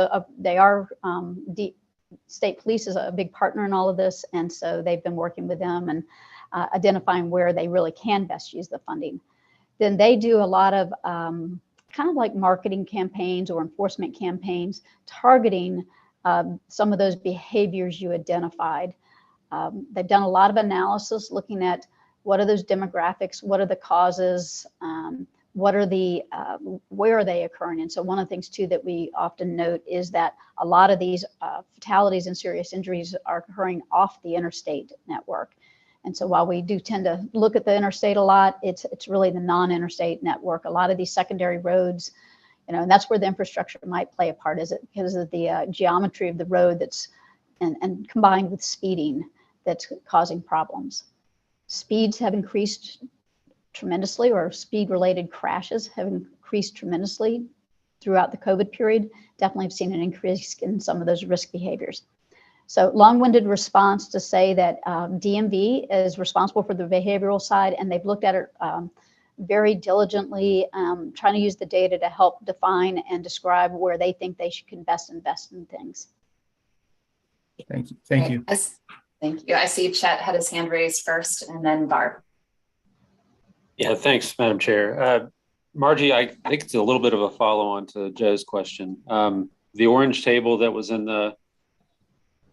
state police is a big partner in all of this, and so they've been working with them and identifying where they really can best use the funding. Then they do a lot of kind of like marketing campaigns or enforcement campaigns targeting some of those behaviors you identified. They've done a lot of analysis looking at what are those demographics, what are the causes, what are the, where are they occurring? And so one of the things too that we often note is that a lot of these fatalities and serious injuries are occurring off the interstate network. And so while we do tend to look at the interstate a lot, it's really the non-interstate network. A lot of these secondary roads, and that's where the infrastructure might play a part, is it because of the geometry of the road that's, and combined with speeding, that's causing problems. Speeds have increased tremendously, or speed-related crashes have increased tremendously throughout the COVID period. Definitely have seen an increase in some of those risk behaviors. So long-winded response to say that DMV is responsible for the behavioral side, and they've looked at it very diligently, trying to use the data to help define and describe where they think they can best invest in things. Thank you. Thank you. Thank you. I see Chet had his hand raised first, and then Barb. Yeah, thanks, Madam Chair. Margie, I think it's a little bit of a follow-on to Joe's question. The orange table that was in the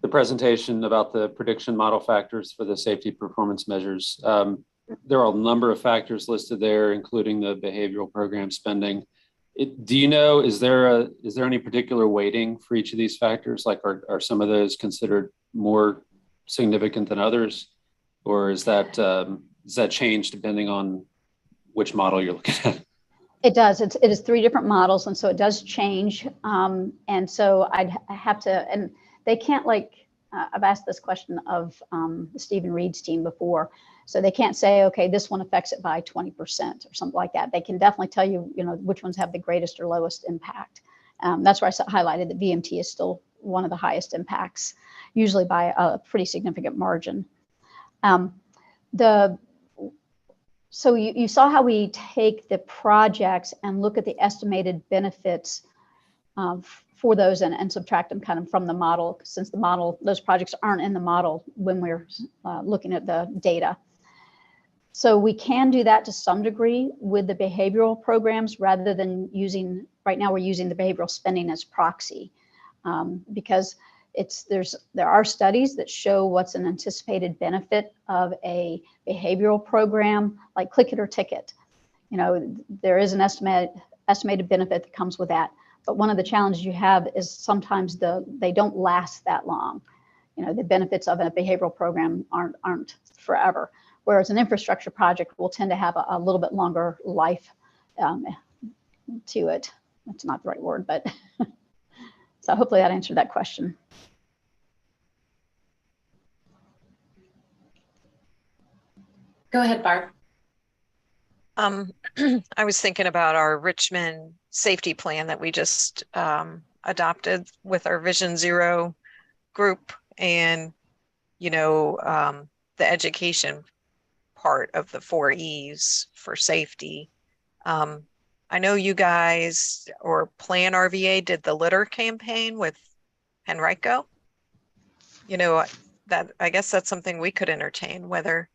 presentation about the prediction model factors for the safety performance measures, there are a number of factors listed there, including the behavioral program spending. Do you know, is there any particular weighting for each of these factors? Like, are some of those considered more significant than others, or is that change depending on which model you're looking at? It does. It is 3 different models, and so it does change. And so I have to, and they can't, like, I've asked this question of Stephen Reed's team before. So they can't say, okay, this one affects it by 20% or something like that. They can definitely tell you, which ones have the greatest or lowest impact. That's where I highlighted that VMT is still one of the highest impacts, usually by a pretty significant margin. So you saw how we take the projects and look at the estimated benefits for those and subtract them kind of from the model, since those projects aren't in the model when we're looking at the data. So we can do that to some degree with the behavioral programs rather than using, right now we're using the behavioral spending as proxy, because there are studies that show what's an anticipated benefit of a behavioral program like Click It or Ticket. You know, there is an estimated benefit that comes with that. But one of the challenges you have is sometimes they don't last that long. You know, the benefits of a behavioral program aren't forever. Whereas an infrastructure project will tend to have a little bit longer life to it. That's not the right word, but so hopefully that answered that question. Go ahead, Barb. I was thinking about our Richmond safety plan that we just adopted with our Vision Zero group, and you know, the education part of the 4 E's for safety. I know you guys, or Plan RVA, did the litter campaign with Henrico. You know, that I guess that's something we could entertain, whether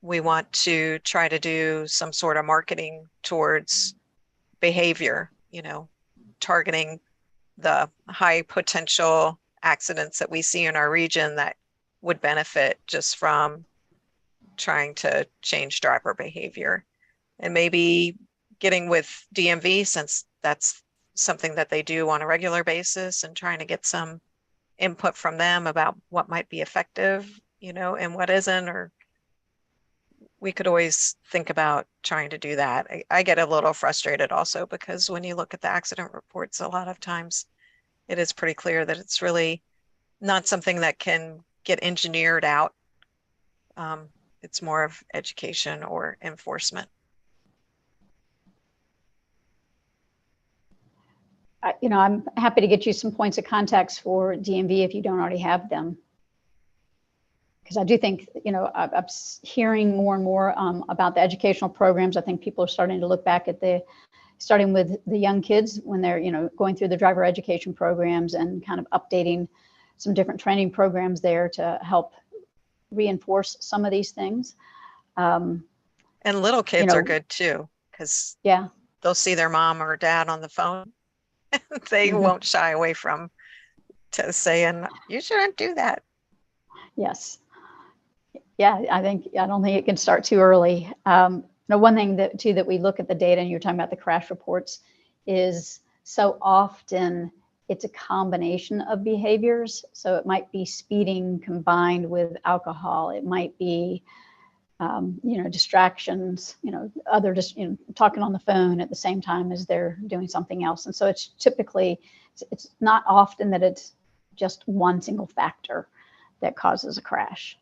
we want to try to do some sort of marketing towards behavior, you know, targeting the high potential accidents that we see in our region that would benefit just from trying to change driver behavior, and maybe getting with DMV, since that's something that they do on a regular basis, and trying to get some input from them about what might be effective, you know, and what isn't. Or we could always think about trying to do that. I get a little frustrated also because when you look at the accident reports, a lot of times it is pretty clear that it's really not something that can get engineered out. It's more of education or enforcement. You know, I'm happy to get you some points of context for DMV if you don't already have them. Because I do think, you know, I'm hearing more and more about the educational programs. I think people are starting to look back at starting with the young kids when they're, you know, going through the driver education programs and kind of updating some different training programs there to help reinforce some of these things. And little kids, you know, are good too, because yeah, they'll see their mom or dad on the phone. They won't shy away from saying, you shouldn't do that. Yes. Yeah, I don't think it can start too early. Now, one thing that we look at the data, and you're talking about the crash reports, is so often it's a combination of behaviors. So it might be speeding combined with alcohol. It might be, you know, distractions, you know, talking on the phone at the same time as they're doing something else. And so it's typically, it's not often that it's just one single factor that causes a crash.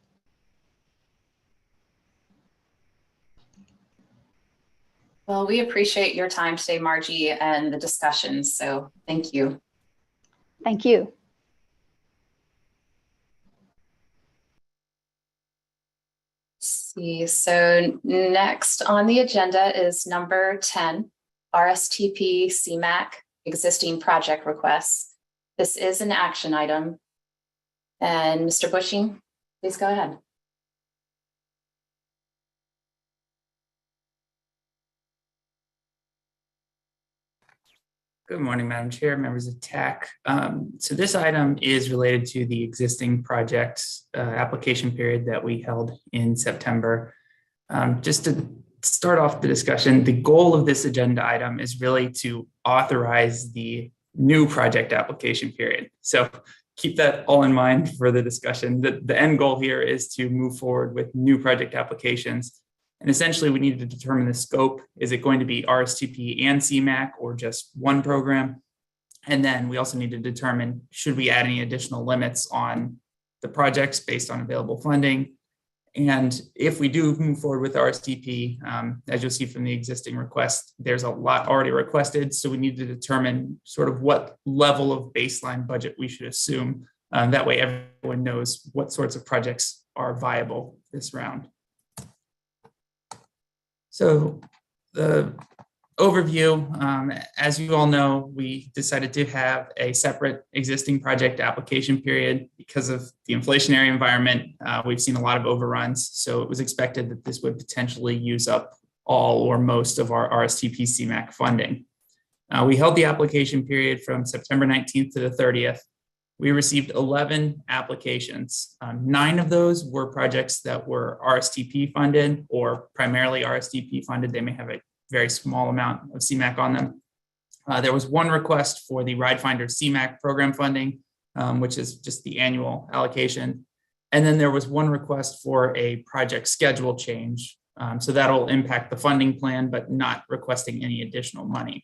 Well, we appreciate your time today, Margie, and the discussions. So thank you. Thank you. See, so next on the agenda is number 10, RSTP CMAC existing project requests. This is an action item. And Mr. Bushing, please go ahead. Good morning, Madam Chair, members of TAC. So this item is related to the existing projects application period that we held in September. Just to start off the discussion, the goal of this agenda item is really to authorize the new project application period. So keep that all in mind for the discussion. The end goal here is to move forward with new project applications. And essentially, we need to determine the scope. Is it going to be RSTP and CMAC or just one program? And then we also need to determine, should we add any additional limits on the projects based on available funding? And if we do move forward with RSTP, as you'll see from the existing request, there's a lot already requested. So we need to determine sort of what level of baseline budget we should assume. That way everyone knows what sorts of projects are viable this round. So the overview, as you all know, we decided to have a separate existing project application period because of the inflationary environment. We've seen a lot of overruns, so it was expected that this would potentially use up all or most of our RSTP CMAQ funding. We held the application period from September 19th to the 30th. We received 11 applications. 9 of those were projects that were RSTP funded or primarily RSTP funded. They may have a very small amount of CMAQ on them. There was one request for the Ride Finder CMAQ program funding, which is just the annual allocation. And then there was one request for a project schedule change. So that'll impact the funding plan, but not requesting any additional money.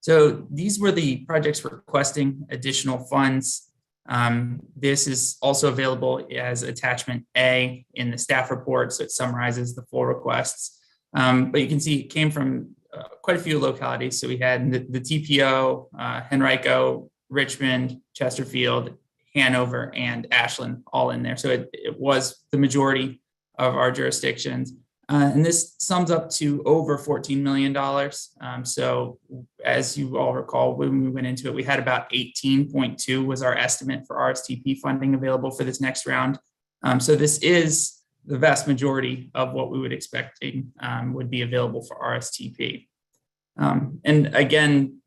So these were the projects requesting additional funds. This is also available as attachment A in the staff report, so it summarizes the full requests. But you can see it came from quite a few localities. So we had the TPO, Henrico, Richmond, Chesterfield, Hanover, and Ashland all in there. So it was the majority of our jurisdictions. And this sums up to over $14 million. So as you all recall, when we went into it, we had about 18.2 was our estimate for RSTP funding available for this next round. So this is the vast majority of what we would expect would be available for RSTP. And again,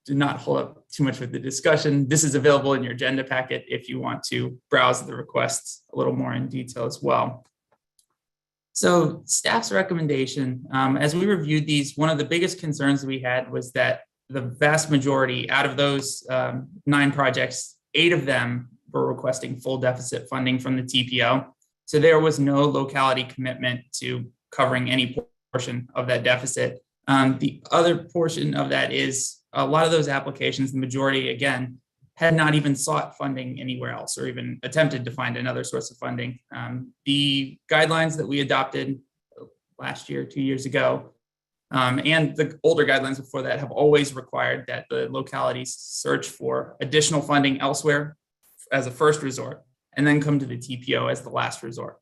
do not hold up too much with the discussion. This is available in your agenda packet if you want to browse the requests a little more in detail as well. So staff's recommendation, as we reviewed these, one of the biggest concerns we had was that the vast majority out of those 9 projects, 8 of them were requesting full deficit funding from the TPO. So there was no locality commitment to covering any portion of that deficit. The other portion of that is a lot of those applications, the majority, again, had not even sought funding anywhere else or even attempted to find another source of funding. The guidelines that we adopted last year, 2 years ago, and the older guidelines before that have always required that the localities search for additional funding elsewhere as a first resort, and then come to the TPO as the last resort.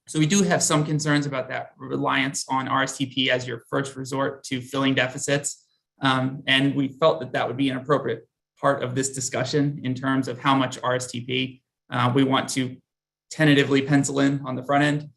So we do have some concerns about that reliance on RSTP as your first resort to filling deficits. And we felt that that would be an appropriate part of this discussion in terms of how much RSTP we want to tentatively pencil in on the front end.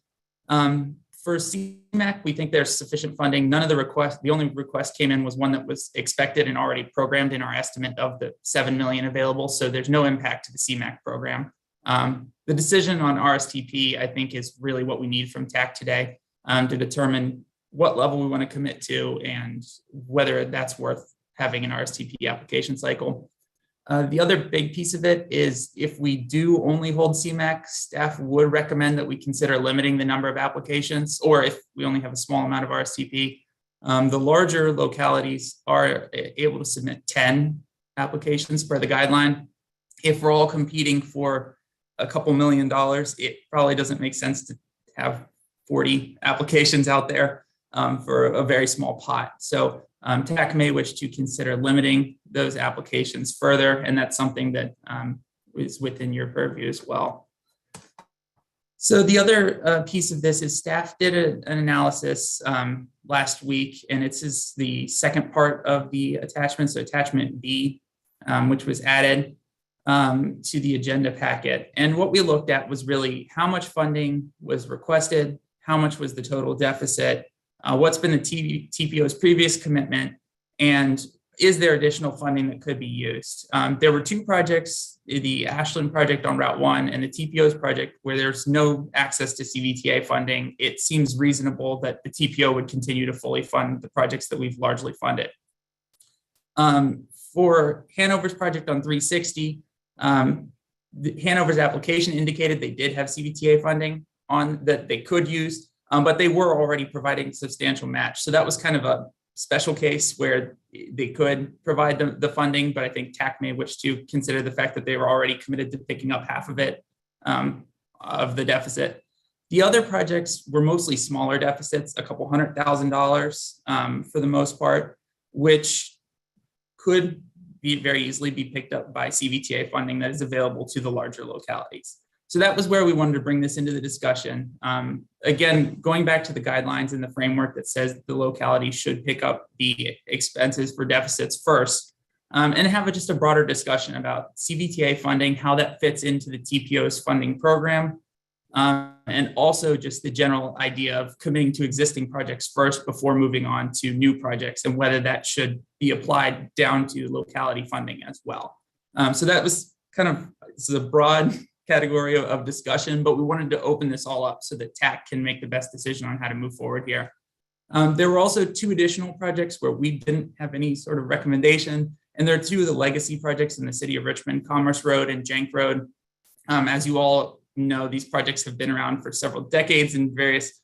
For CMAQ, we think there's sufficient funding. None of the requests, the only request came in was one that was expected and already programmed in our estimate of the 7 million available. So there's no impact to the CMAQ program. The decision on RSTP, I think, is really what we need from TAC today to determine what level we want to commit to and whether that's worth having an RSTP application cycle. The other big piece of it is if we do only hold CMAQ, staff would recommend that we consider limiting the number of applications, or if we only have a small amount of RSTP. The larger localities are able to submit 10 applications per the guideline. If we're all competing for a couple $1 million, it probably doesn't make sense to have 40 applications out there for a very small pot. So TAC may wish to consider limiting those applications further, and that's something that is within your purview as well. So the other piece of this is staff did an analysis last week, and it's the second part of the attachment, so attachment B, which was added to the agenda packet. And what we looked at was really how much funding was requested, how much was the total deficit, what's been the TPO's previous commitment, and is there additional funding that could be used? There were 2 projects, the Ashland project on Route 1 and the TPO's project where there's no access to CVTA funding. It seems reasonable that the TPO would continue to fully fund the projects that we've largely funded. For Hanover's project on 360, Hanover's application indicated they did have CVTA funding on that they could use, but they were already providing substantial match. So that was kind of a special case where they could provide the funding, but I think TAC may wish to consider the fact that they were already committed to picking up half of it, of the deficit. The other projects were mostly smaller deficits, a couple $100,000 for the most part, which could very easily be picked up by CVTA funding that is available to the larger localities. So that was where we wanted to bring this into the discussion. Again, going back to the guidelines and the framework that says that the locality should pick up the expenses for deficits first, and have just a broader discussion about CVTA funding, how that fits into the TPO's funding program, and also just the general idea of committing to existing projects first before moving on to new projects, and whether that should be applied down to locality funding as well. So that was kind of, this is a broad category of discussion, but we wanted to open this all up so that TAC can make the best decision on how to move forward here. There were also 2 additional projects where we didn't have any sort of recommendation, and there are 2 of the legacy projects in the city of Richmond, Commerce Road and Jenk Road. As you all know, these projects have been around for several decades in various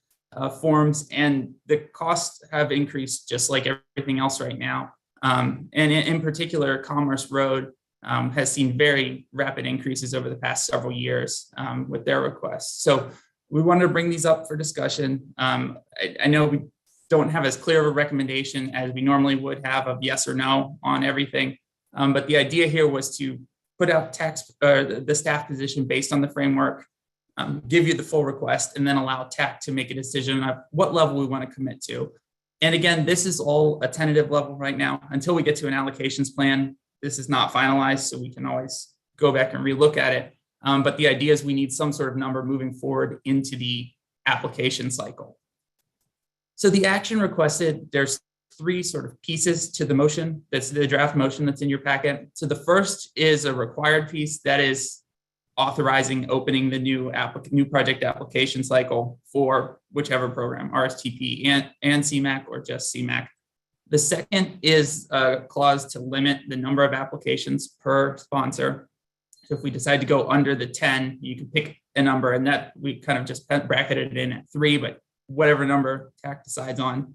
forms, and the costs have increased just like everything else right now. And in particular, Commerce Road has seen very rapid increases over the past several years with their requests. So we wanted to bring these up for discussion. I know we don't have as clear of a recommendation as we normally would have of yes or no on everything. But the idea here was to put out the staff position based on the framework, give you the full request, and then allow TAC to make a decision of what level we want to commit to. And again, this is all a tentative level right now until we get to an allocations plan. This is not finalized, so we can always go back and relook at it. But the idea is we need some sort of number moving forward into the application cycle. So the action requested, there's 3 sort of pieces to the motion. That's the draft motion that's in your packet. So the first is a required piece that is authorizing opening the new project application cycle for whichever program, RSTP and CMAQ or just CMAQ. The second is a clause to limit the number of applications per sponsor. So if we decide to go under the 10, you can pick a number, and that we kind of just bracketed it in at 3, but whatever number TAC decides on.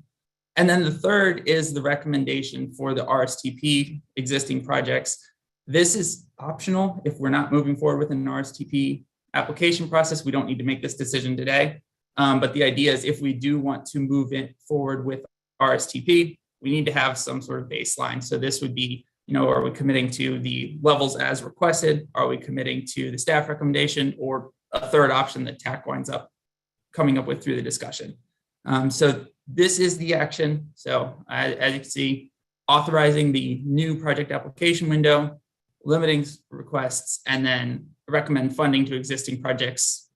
And then the third is the recommendation for the RSTP existing projects. This is optional. If we're not moving forward with an RSTP application process, we don't need to make this decision today. But the idea is if we do want to move it forward with RSTP, we need to have some sort of baseline. So this would be, are we committing to the levels as requested? Are we committing to the staff recommendation, or a third option that TAC winds up coming up with through the discussion? So this is the action. So as you can see, authorizing the new project application window, limiting requests, and then recommend funding to existing projects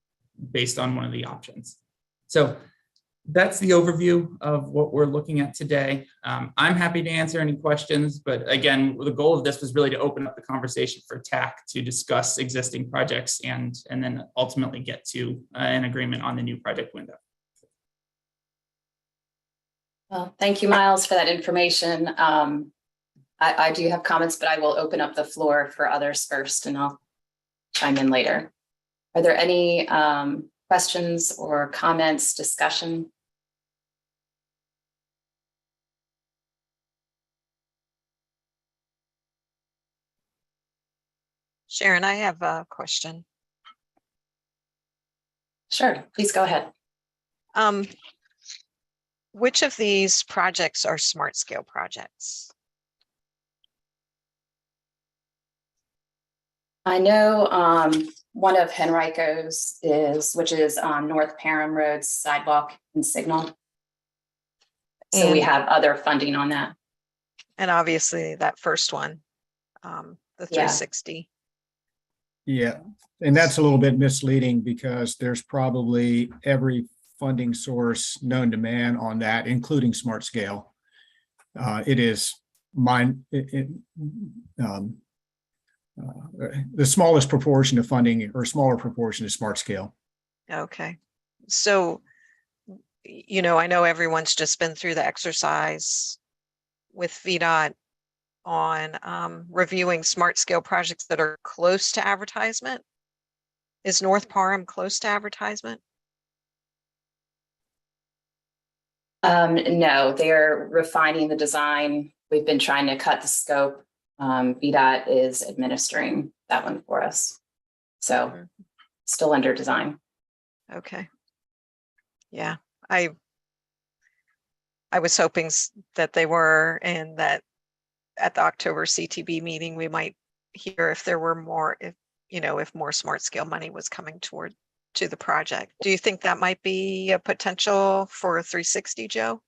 based on one of the options. So that's the overview of what we're looking at today. I'm happy to answer any questions, but again, the goal of this was really to open up the conversation for TAC to discuss existing projects and then ultimately get to an agreement on the new project window. Well, thank you, Miles, for that information. I do have comments, but I will open up the floor for others first, and I'll chime in later. Are there any questions or comments, discussion? Sharon, I have a question. Sure, please go ahead. Which of these projects are smart scale projects? I know one of Henrico's which is on North Parham Road sidewalk and signal. So we have other funding on that. And obviously that first one, the 360. Yeah, and that's a little bit misleading because there's probably every funding source known to man on that, including smart scale. It is the smallest proportion of funding, or smaller proportion, is smart scale. Okay. So, I know everyone's just been through the exercise with VDOT on reviewing smart scale projects that are close to advertisement. Is North Parham close to advertisement? No, they're refining the design. We've been trying to cut the scope. VDOT is administering that one for us. So still under design. Okay. Yeah, I was hoping that they were, and that at the October CTB meeting, we might hear if there were more, if more smart scale money was coming to the project. Do you think that might be a potential for 360, Joe?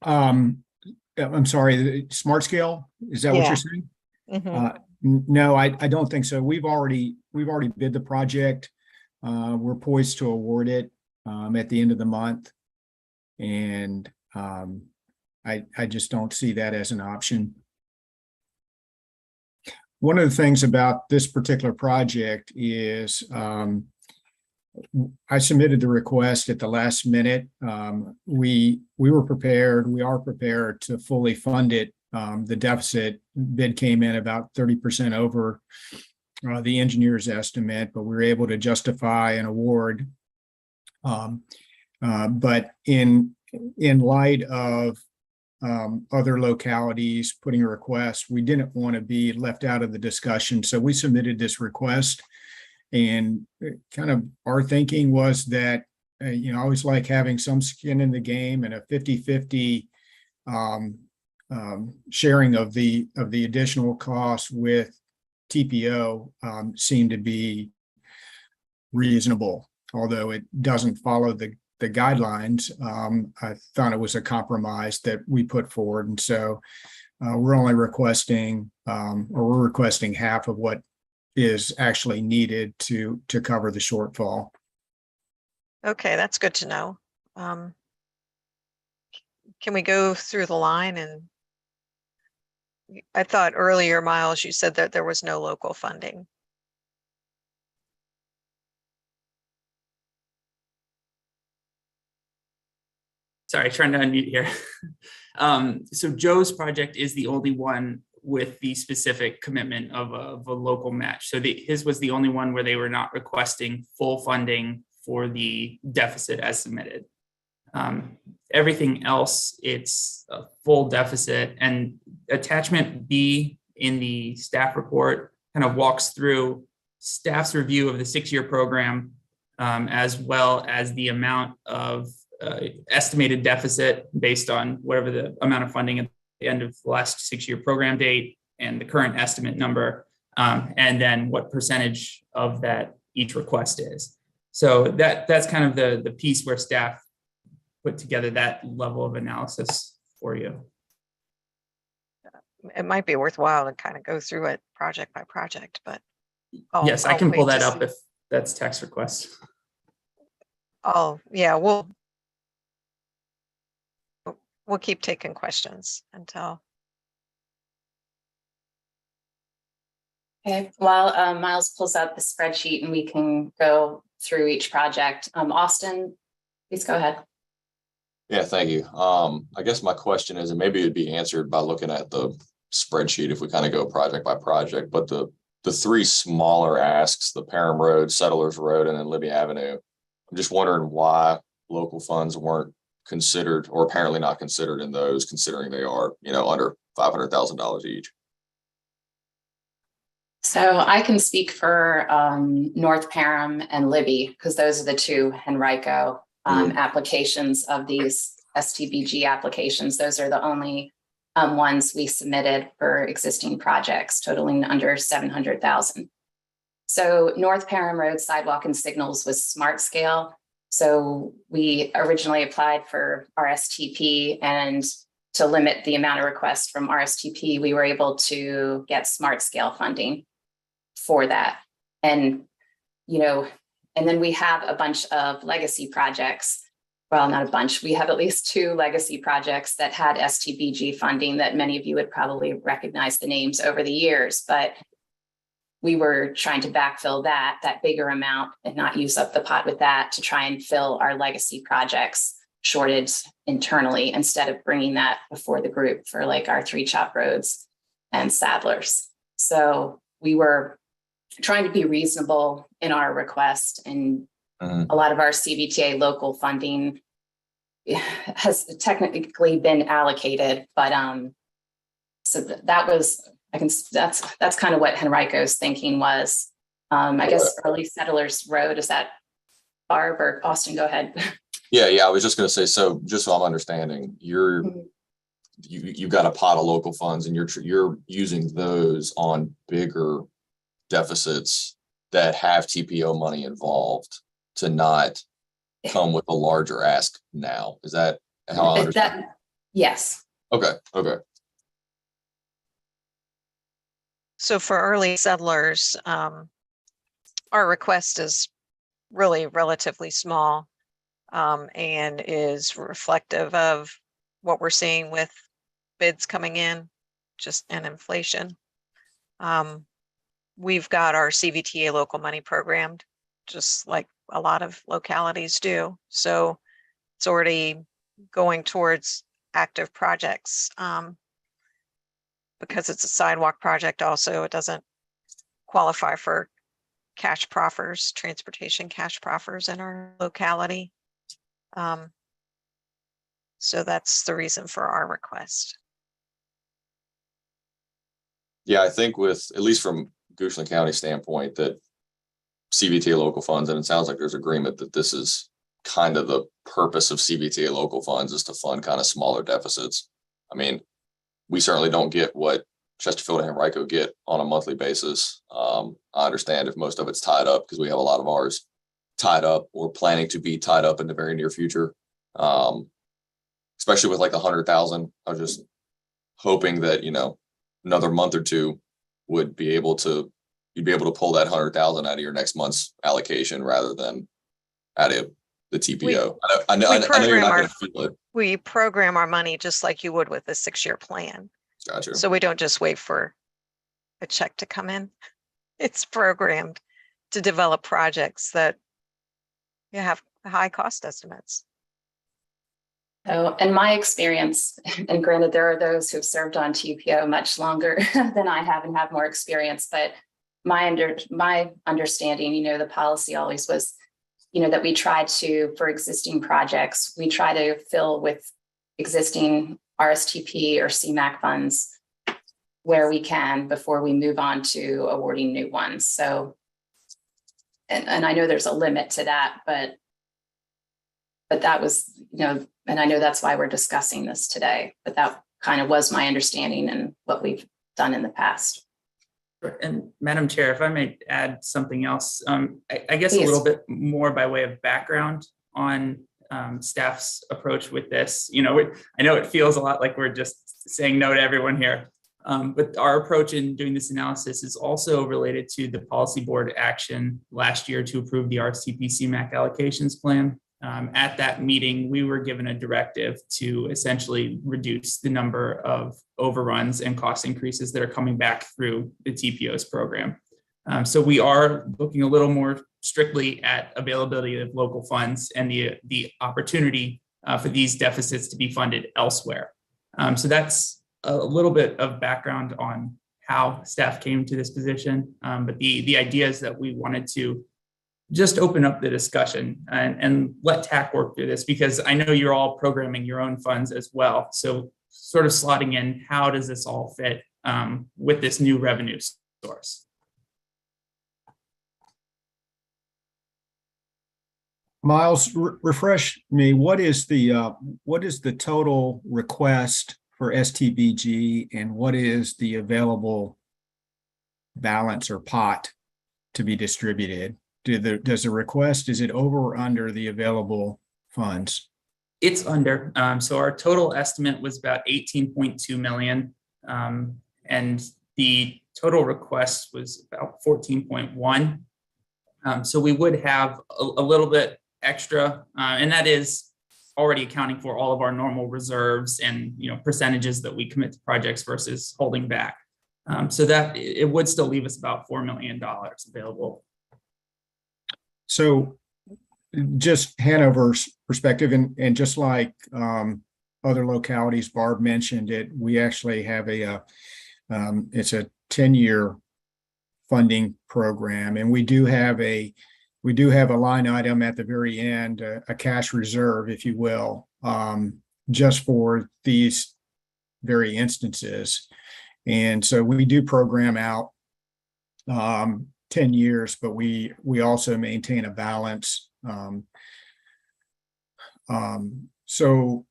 I'm sorry, the smart scale, is that what Yeah. you're saying? Mhm. No, I don't think so. We've already bid the project. We're poised to award it at the end of the month. And I just don't see that as an option. One of the things about this particular project is I submitted the request at the last minute. We are prepared to fully fund it. The deficit bid came in about 30% over the engineer's estimate, but we were able to justify an award. But in light of other localities putting a request, we didn't want to be left out of the discussion. So we submitted this request, and kind of our thinking was that, I always like having some skin in the game, and a 50-50 sharing of the additional costs with TPO seemed to be reasonable, although it doesn't follow the guidelines. I thought it was a compromise that we put forward, and so we're only requesting, we're requesting half of what is actually needed to cover the shortfall. Okay, that's good to know. Can we go through the line? And I thought earlier, Miles, you said that there was no local funding. Sorry, trying to unmute here. So Joe's project is the only one with the specific commitment of a local match. So his was the only one where they were not requesting full funding for the deficit as submitted. Everything else, it's a full deficit, and attachment B in the staff report kind of walks through staff's review of the 6-year program, as well as the amount of estimated deficit based on whatever the amount of funding at the end of the last 6-year program date and the current estimate number, and then what percentage of that each request is. So that's kind of the piece where staff put together that level of analysis for you. It might be worthwhile to kind of go through it project by project, but yes, I can pull wait that to up see. if that's text request. Oh, yeah, we'll keep taking questions until. Okay, while Miles pulls up the spreadsheet and we can go through each project. Austin, please go ahead. Yeah, thank you. I guess my question is, and maybe it'd be answered by looking at the spreadsheet if we kind of go project by project, but the 3 smaller asks, the Parham Road, Settlers Road, and then Libby Avenue, I'm just wondering why local funds weren't considered, or apparently not considered in those, considering they are, under $500,000 each. So I can speak for North Parham and Libby, because those are the 2 Henrico applications of these STBG applications. Those are the only ones we submitted for existing projects totaling under 700,000. So North Parham Road sidewalk and signals was smart scale. So we originally applied for RSTP, and to limit the amount of requests from RSTP, we were able to get smart scale funding for that. And, and then we have a bunch of legacy projects. Well, not a bunch. We have at least 2 legacy projects that had STBG funding that many of you would probably recognize the names over the years, but we were trying to backfill that bigger amount and not use up the pot with that to try and fill our legacy projects shorted internally, instead of bringing that before the group for like our 3 chop roads and Sadlers. So we were trying to be reasonable in our request, and a lot of our CVTA local funding has technically been allocated, but so that was, that's kind of what Henrico's thinking was. I guess early Settlers Road, is that Barb or Austin? Go ahead. Yeah, I was just going to say, so just so I'm understanding, you've got a pot of local funds and you're using those on bigger deficits that have TPO money involved to not come with a larger ask now. Is that how I understand? Yes. Okay. So for early settlers, our request is really relatively small and is reflective of what we're seeing with bids coming in, just and inflation. We've got our CVTA local money programmed, just like a lot of localities do. So it's already going towards active projects. Because it's a sidewalk project also, it doesn't qualify for cash proffers, transportation cash proffers in our locality. So that's the reason for our request. Yeah, I think with, at least from Goochland County standpoint, that CVTA local funds, and it sounds like there's agreement that this is kind of the purpose of CVTA local funds, is to fund kind of smaller deficits. I mean, we certainly don't get what Chesterfield and Henrico get on a monthly basis. I understand if most of it's tied up, because we have a lot of ours tied up or planning to be tied up in the very near future. Especially with like 100,000, I was just hoping that, another month or two you'd be able to pull that 100,000 out of your next month's allocation rather than out of the TPO. I know you're not going to feel it. We program our money just like you would with a 6-year plan. Gotcha. So we don't just wait for a check to come in. It's programmed to develop projects that have high cost estimates. So in my experience, and granted, there are those who've served on TPO much longer than I have and have more experience, but my understanding, the policy always was, that we try to, for existing projects, we try to fill with existing RSTP or CMAQ funds where we can before we move on to awarding new ones. So, and I know there's a limit to that, but that was, and I know that's why we're discussing this today, but that kind of was my understanding and what we've done in the past. And Madam Chair, if I may add something else, I guess Please. A little bit more by way of background on staff's approach with this. I know it feels a lot like we're just saying no to everyone here, but our approach in doing this analysis is also related to the policy board action last year to approve the Rstp CMAQ allocations plan. At that meeting, we were given a directive to essentially reduce the number of overruns and cost increases that are coming back through the TPO's program. So we are looking a little more strictly at availability of local funds and the opportunity for these deficits to be funded elsewhere. So that's a little bit of background on how staff came to this position. But the idea is that we wanted to just open up the discussion and let TAC work through this, because I know you're all programming your own funds as well. So sort of slotting in, how does this all fit with this new revenue source? Miles, refresh me. What is the total request for Stbg, and what is the available balance or pot to be distributed? Does the request, is it over or under the available funds? It's under. So our total estimate was about 18.2 million. And the total request was about 14.1. So we would have a little bit extra, and that is already accounting for all of our normal reserves and percentages that we commit to projects versus holding back. So that it would still leave us about $4 million available. So just Hanover's perspective, and just like other localities, Barb mentioned it, we actually have it's a 10-year funding program, and we do have a line item at the very end, a cash reserve, if you will, just for these very instances. And so we do program out 10 years, but we also maintain a balance. So,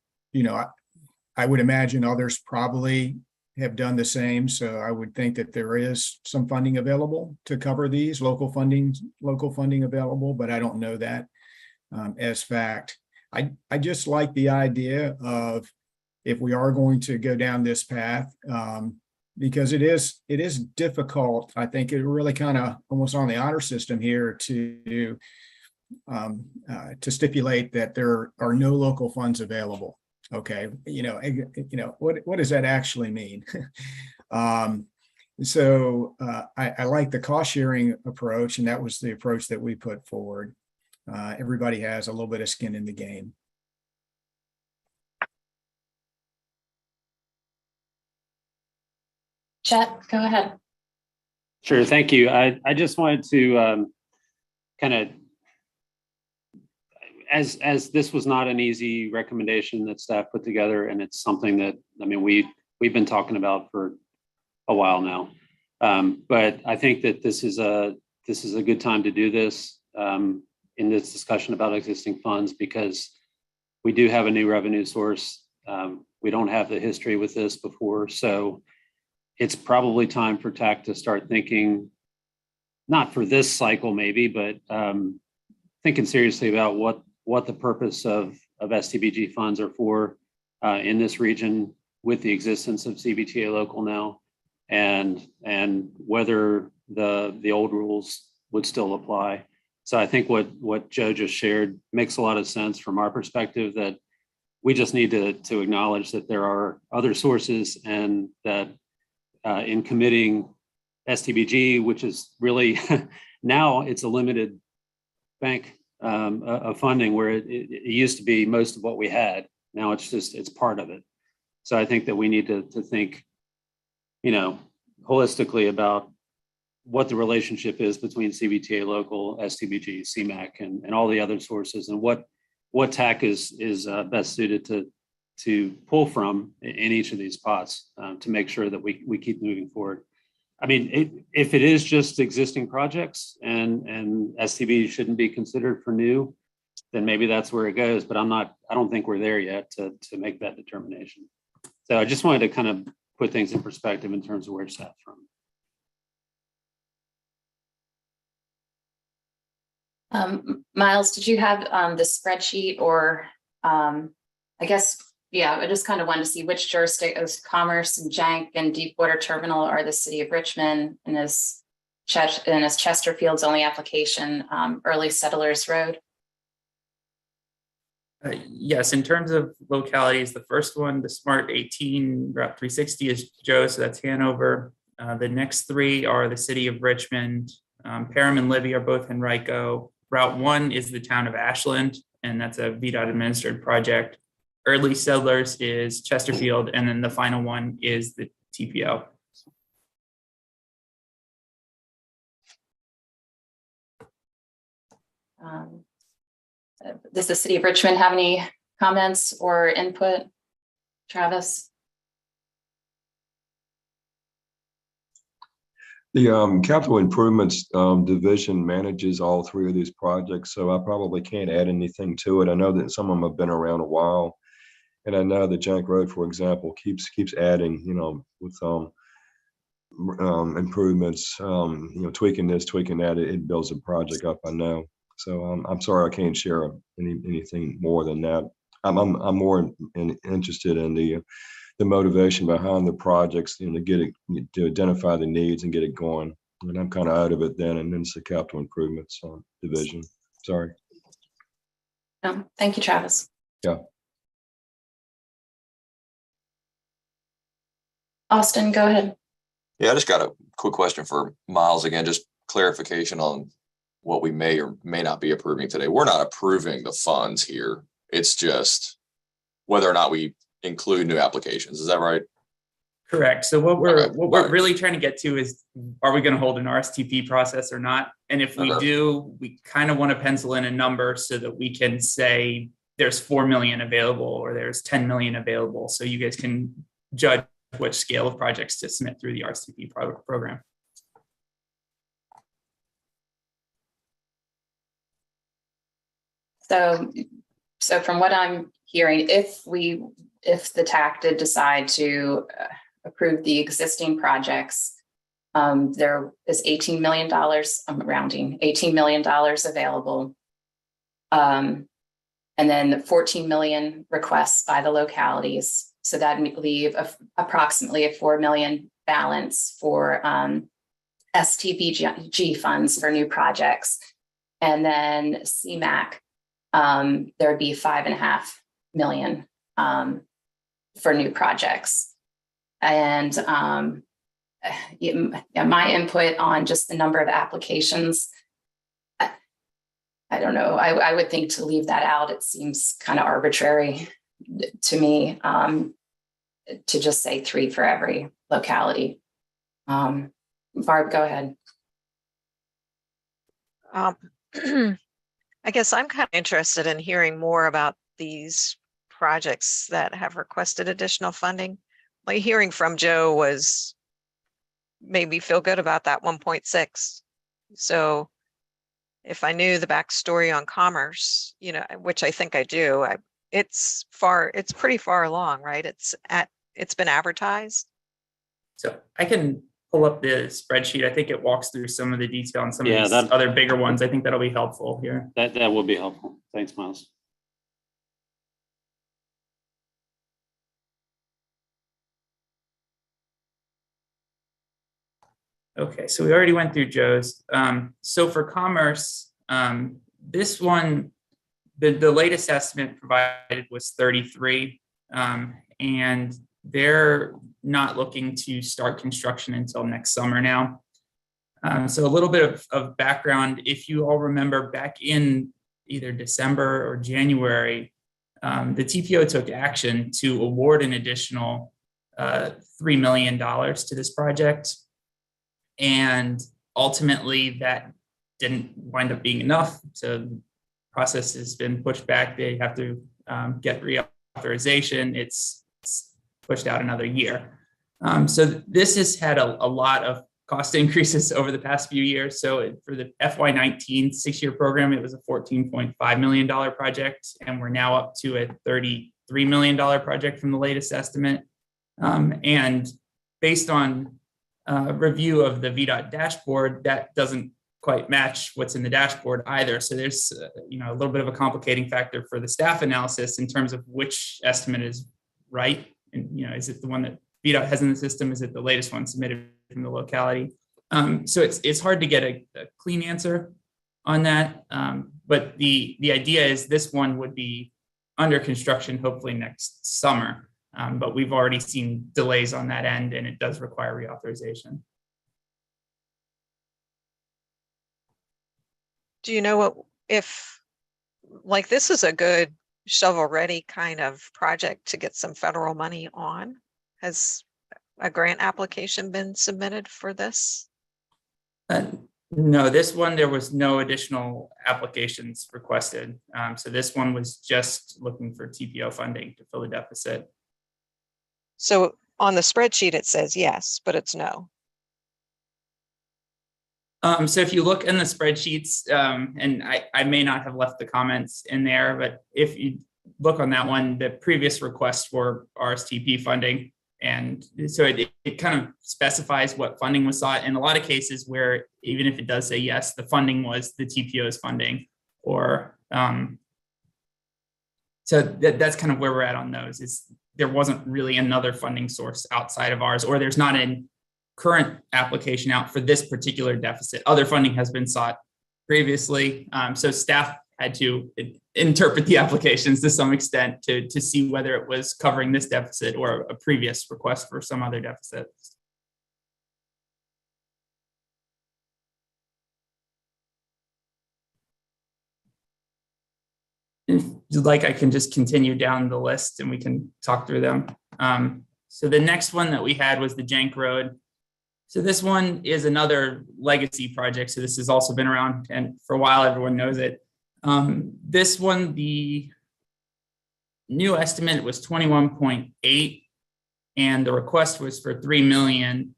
I would imagine others probably have done the same. So I would think that there is some funding available to cover these local funding available, but I don't know that as fact. I just like the idea of, if we are going to go down this path, because it is difficult. I think it really kind of almost on the honor system here to stipulate that there are no local funds available. Okay, what does that actually mean? So I like the cost sharing approach, and that was the approach that we put forward. Everybody has a little bit of skin in the game. Chet, go ahead. Sure, thank you. I just wanted to kind of, as this was not an easy recommendation that staff put together, and it's something that, I mean, we've been talking about for a while now. But I think that this is a good time to do this in this discussion about existing funds, because we do have a new revenue source. We don't have the history with this before, so it's probably time for TAC to start thinking, not for this cycle maybe, but thinking seriously about what the purpose of STBG funds are for in this region with the existence of CBTA local now, and whether the old rules would still apply. So I think what Joe just shared makes a lot of sense from our perspective, that we just need to acknowledge that there are other sources, and that in committing STBG, which is really now it's a limited bank of funding, where it used to be most of what we had. Now it's part of it. So I think that we need to think, holistically about what the relationship is between CBTA local, STBG, CMAC, and all the other sources, and what TAC is best suited to pull from in each of these pots to make sure that we keep moving forward. I mean, if it is just existing projects and STB shouldn't be considered for new, then maybe that's where it goes. But I don't think we're there yet to make that determination. So I just wanted to kind of put things in perspective in terms of where it's at from. Miles, did you have the spreadsheet, or I guess, yeah, I just kind of wanted to see which jurisdictions, Commerce and Jenk and Deepwater Terminal, are the city of Richmond, and is Chesterfield's only application Early Settlers Road? Yes, in terms of localities, the first one, the Smart 18 Route 360, is Joe, so that's Hanover. The next three are the city of Richmond. Parham and Libby are both Henrico. Route 1 is the town of Ashland, and that's a VDOT administered project. Early Settlers is Chesterfield, and then the final one is the TPO. Does the city of Richmond have any comments or input? Travis? The capital improvements division manages all three of these projects, so I probably can't add anything to it. I know that some of them have been around a while, and I know that Jenk Road, for example, keeps adding, with improvements, tweaking this, tweaking that. It builds a project up, I know. So I'm sorry I can't share anything more than that. I'm more interested in the motivation behind the projects, to get it, to identify the needs and get it going. And I'm kind of out of it then, and then it's the capital improvements division. Sorry. Thank you, Travis. Yeah. Austin, go ahead. Yeah, I just got a quick question for Miles again, just clarification on what we may or may not be approving today. We're not approving the funds here. It's just whether or not we include new applications. Is that right? Correct. So what we're really trying to get to is, are we going to hold an RSTP process or not? And if we do, we kind of want to pencil in a number so that we can say there's 4 million available or there's 10 million available. So you guys can judge which scale of projects to submit through the RSTP program. So from what I'm hearing, if we if the TAC did decide to approve the existing projects, there is $18 million, I'm rounding, $18 million available. And then the 14 million requests by the localities. So that would leave approximately a 4 million balance for Stbg funds for new projects. And then CMAC, there'd be 5.5 million for new projects. And my input on just the number of applications, I don't know. I would think to leave that out, it seems kind of arbitrary to me, to just say 3 for every locality. Barb, go ahead. I guess I'm kind of interested in hearing more about these projects that have requested additional funding. My hearing from Joe was made me feel good about that 1.6. So if I knew the backstory on Commerce, you know, which I think I do, it's pretty far along, right? It's been advertised. So I can pull up the spreadsheet. I think it walks through some of the detail on some of these that- other bigger ones. I think that'll be helpful here. That will be helpful. Thanks, Miles. Okay, so we already went through Joe's. So for Commerce, this one, the latest estimate provided was 33, and they're not looking to start construction until next summer now. So a little bit of background, if you all remember back in either December or January, the TPO took action to award an additional $3 million to this project. And ultimately that didn't wind up being enough. So the process has been pushed back. They have to get reauthorization. It's pushed out another year. So this has had a lot of cost increases over the past few years. So for the FY19 6-year program, it was a $14.5 million project, and we're now up to a $33 million project from the latest estimate. And based on review of the VDOT dashboard, that doesn't quite match what's in the dashboard either. So there's a little bit of a complicating factor for the staff analysis in terms of which estimate is right. And is it the one that VDOT has in the system? Is it the latest one submitted from the locality? So it's hard to get a clean answer on that. But the idea is this one would be under construction hopefully next summer. But we've already seen delays on that end, and it does require reauthorization. Do you know if this is a good shovel-ready kind of project to get some federal money on? Has a grant application been submitted for this? No, this one, there was no additional applications requested. So this one was just looking for TPO funding to fill the deficit. So on the spreadsheet, it says yes, but it's no. So if you look in the spreadsheets, and I may not have left the comments in there, but if you look on that one, the previous requests were Rstp funding. And so it kind of specifies what funding was sought in a lot of cases where even if it does say yes, the funding was the TPO's funding, or so that's kind of where we're at on those. Is there wasn't really another funding source outside of ours, or there's not a current application out for this particular deficit. Other funding has been sought previously. So staff had to interpret the applications to some extent to see whether it was covering this deficit or a previous request for some other deficit. If you'd like, I can just continue down the list and we can talk through them. So the next one that we had was the Jenk Road. So this one is another legacy project. So this has also been around and for a while, everyone knows it. This one, the new estimate was 21.8 and the request was for 3 million.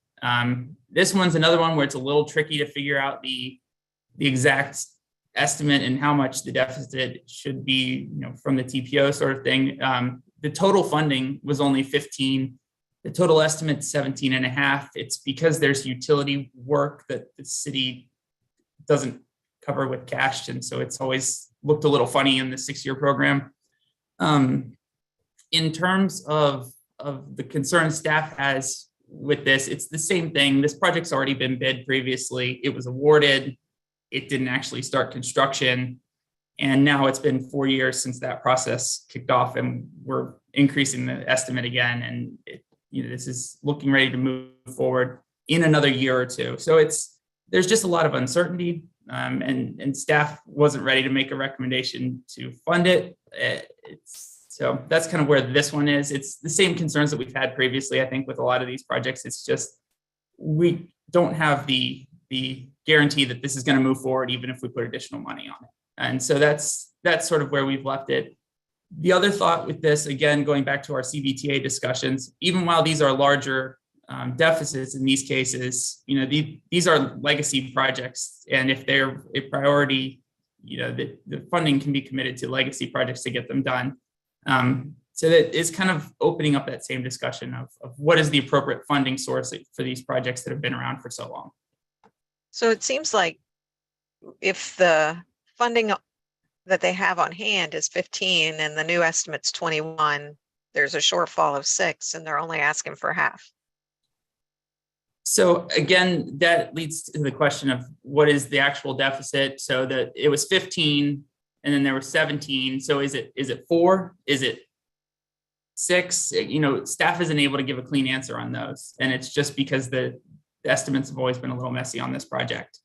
This one's another one where it's a little tricky to figure out the exact estimate and how much the deficit should be, from the TPO sort of thing. the total funding was only 15. The total estimate 17.5. It's because there's utility work that the city doesn't cover with cash. And so it's always looked a little funny in the 6-year program. In terms of the concern staff has with this, it's the same thing. This project's already been bid previously. It was awarded. It didn't actually start construction. And now it's been 4 years since that process kicked off, and we're increasing the estimate again. And this is looking ready to move forward in another year or two. So there's just a lot of uncertainty, and staff wasn't ready to make a recommendation to fund it. So that's kind of where this one is. It's the same concerns that we've had previously, I think, with a lot of these projects. It's just we don't have the guarantee that this is going to move forward, even if we put additional money on it. And so that's sort of where we've left it. The other thought with this, again, going back to our CBTA discussions, even while these are larger deficits in these cases, these are legacy projects. And if they're a priority, the funding can be committed to legacy projects to get them done. So that is kind of opening up that same discussion of what is the appropriate funding source for these projects that have been around for so long. So it seems like if the funding that they have on hand is 15 and the new estimate's 21, there's a shortfall of 6 and they're only asking for half. So again, that leads to the question of what is the actual deficit? So that it was 15 and then there were 17. So is it 4? Is it 6? Staff isn't able to give a clean answer on those. And it's just because the estimates have always been a little messy on this project.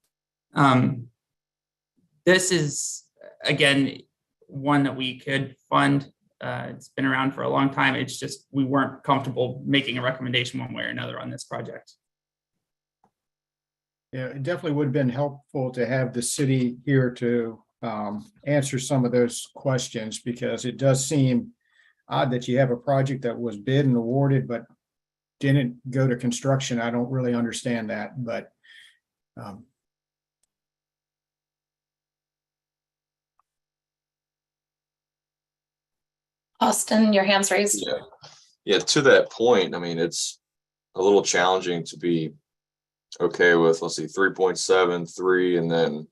This is, again, one that we could fund. It's been around for a long time. It's just we weren't comfortable making a recommendation one way or another on this project. Yeah, it definitely would have been helpful to have the city here to answer some of those questions, because it does seem odd that you have a project that was bid and awarded but didn't go to construction. I don't really understand that, but Austin, your hand's raised. Yeah, to that point, I mean, it's a little challenging to be okay with, let's see, 3.73 and then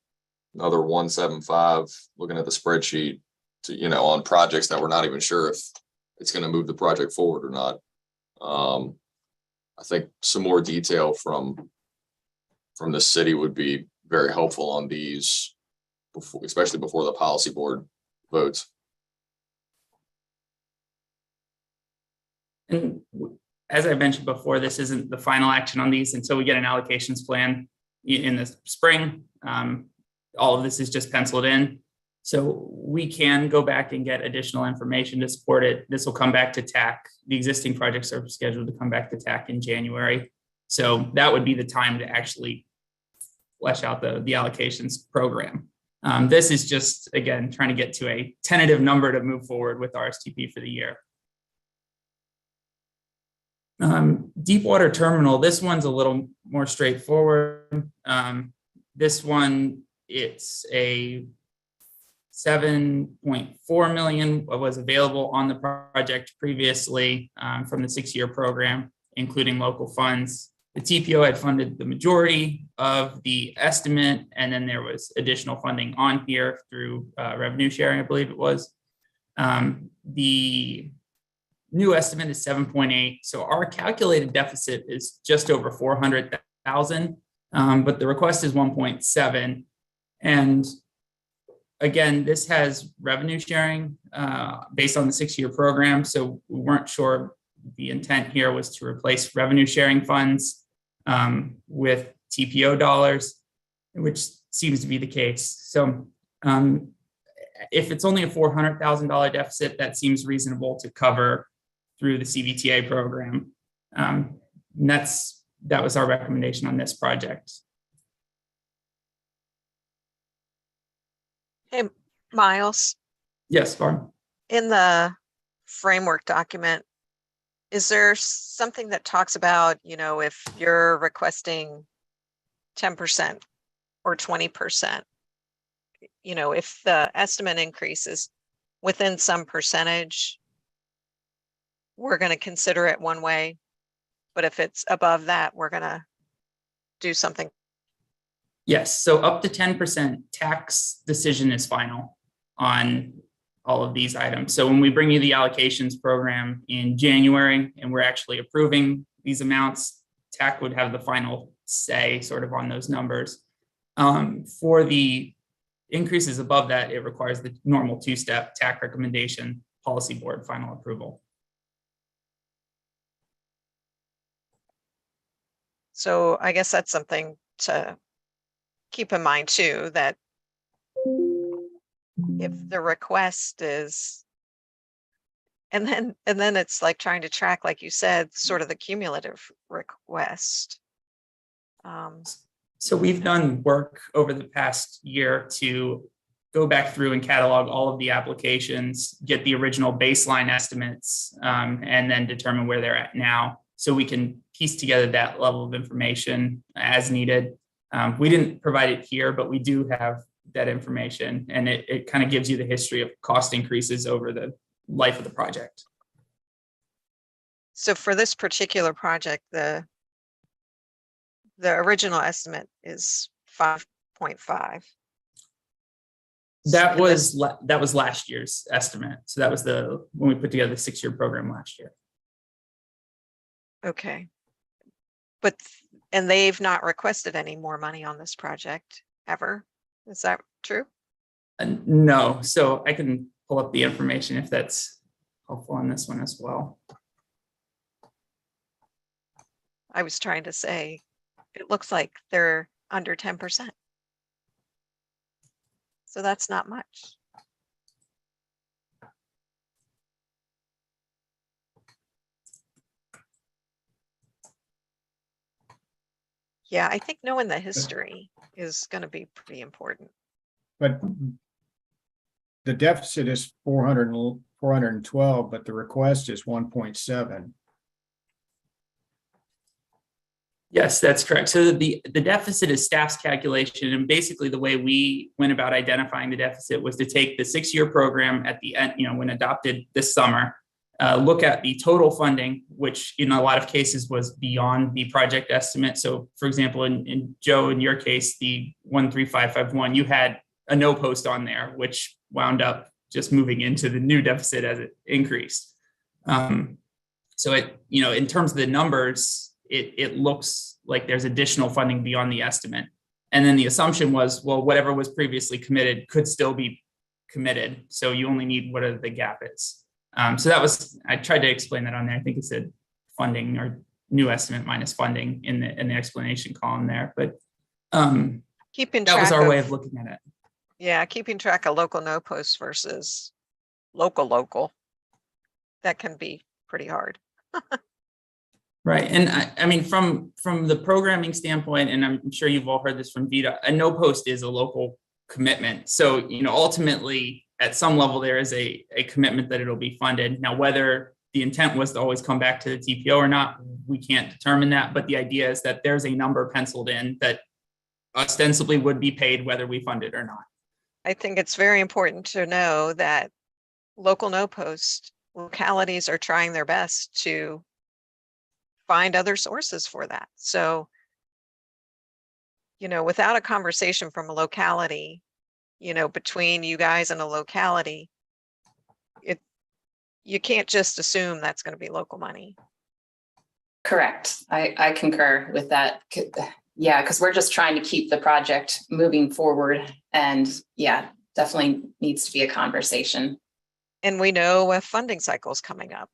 another 175, looking at the spreadsheet to, on projects that we're not even sure if it's going to move the project forward or not. I think some more detail from the city would be very helpful on these, especially before the policy board votes. And as I mentioned before, this isn't the final action on these until we get an allocations plan in the spring. All of this is just penciled in. So we can go back and get additional information to support it. This will come back to TAC. The existing projects are scheduled to come back to TAC in January. So that would be the time to actually flesh out the allocations program. This is just, again, trying to get to a tentative number to move forward with Rstp for the year. Deepwater terminal, this one's a little more straightforward. This one, it's a 7.4 million was available on the project previously from the 6-year program, including local funds. The TPO had funded the majority of the estimate, and then there was additional funding on here through revenue sharing, I believe it was. The new estimate is 7.8. So our calculated deficit is just over 400,000, but the request is 1.7. And again, this has revenue sharing based on the 6-year program. So we weren't sure the intent here was to replace revenue sharing funds with TPO dollars, which seems to be the case. So if it's only a $400,000 deficit, that seems reasonable to cover through the CBTA program. And that was our recommendation on this project. Hey, Miles. Yes, Barb. In the framework document, is there something that talks about, if you're requesting 10% or 20%, if the estimate increases within some percentage, we're going to consider it one way, but if it's above that, we're going to do something. Yes, so up to 10% tax decision is final on all of these items. So when we bring you the allocations program in January and we're actually approving these amounts, TAC would have the final say sort of on those numbers. For the increases above that, it requires the normal two-step TAC recommendation, policy board final approval. So I guess that's something to keep in mind too, that if the request is, and then it's like trying to track, like you said, sort of the cumulative request. So we've done work over the past year to go back through and catalog all of the applications, get the original baseline estimates, and then determine where they're at now. So we can piece together that level of information as needed. We didn't provide it here, but we do have that information, and it kind of gives you the history of cost increases over the life of the project. So for this particular project, the original estimate is 5.5. That was last year's estimate. So that was when we put together the 6-year program last year. Okay. And they've not requested any more money on this project ever. Is that true? No. So I can pull up the information if that's helpful on this one as well. I was trying to say, it looks like they're under 10%. So that's not much. Yeah, I think knowing the history is going to be pretty important. But the deficit is 412, but the request is 1.7. Yes, that's correct. So the deficit is staff's calculation, and basically the way we went about identifying the deficit was to take the 6-year program at the end, when adopted this summer, look at the total funding, which in a lot of cases was beyond the project estimate. So for example, in Joe, in your case, the 13551, you had a no post on there, which wound up just moving into the new deficit as it increased. So in terms of the numbers, it looks like there's additional funding beyond the estimate. And then the assumption was, well, whatever was previously committed could still be committed. So you only need whatever the gap is. So I tried to explain that on there. I think it said funding or new estimate minus funding in the explanation column there. But that was our way of looking at it. Yeah, keeping track of local no posts versus local. That can be pretty hard. Right. And I mean, from the programming standpoint, and I'm sure you've all heard this from Vita, a no post is a local commitment. So, ultimately at some level, there is a commitment that it'll be funded. Now, whether the intent was to always come back to the TPO or not, we can't determine that. But the idea is that there's a number penciled in that ostensibly would be paid whether we fund it or not. I think it's very important to know that local no post localities are trying their best to find other sources for that. So, without a conversation from a locality, between you guys and a locality, you can't just assume that's going to be local money. Correct. I concur with that. Yeah, because we're just trying to keep the project moving forward. And yeah, definitely needs to be a conversation. And we know a funding cycle is coming up.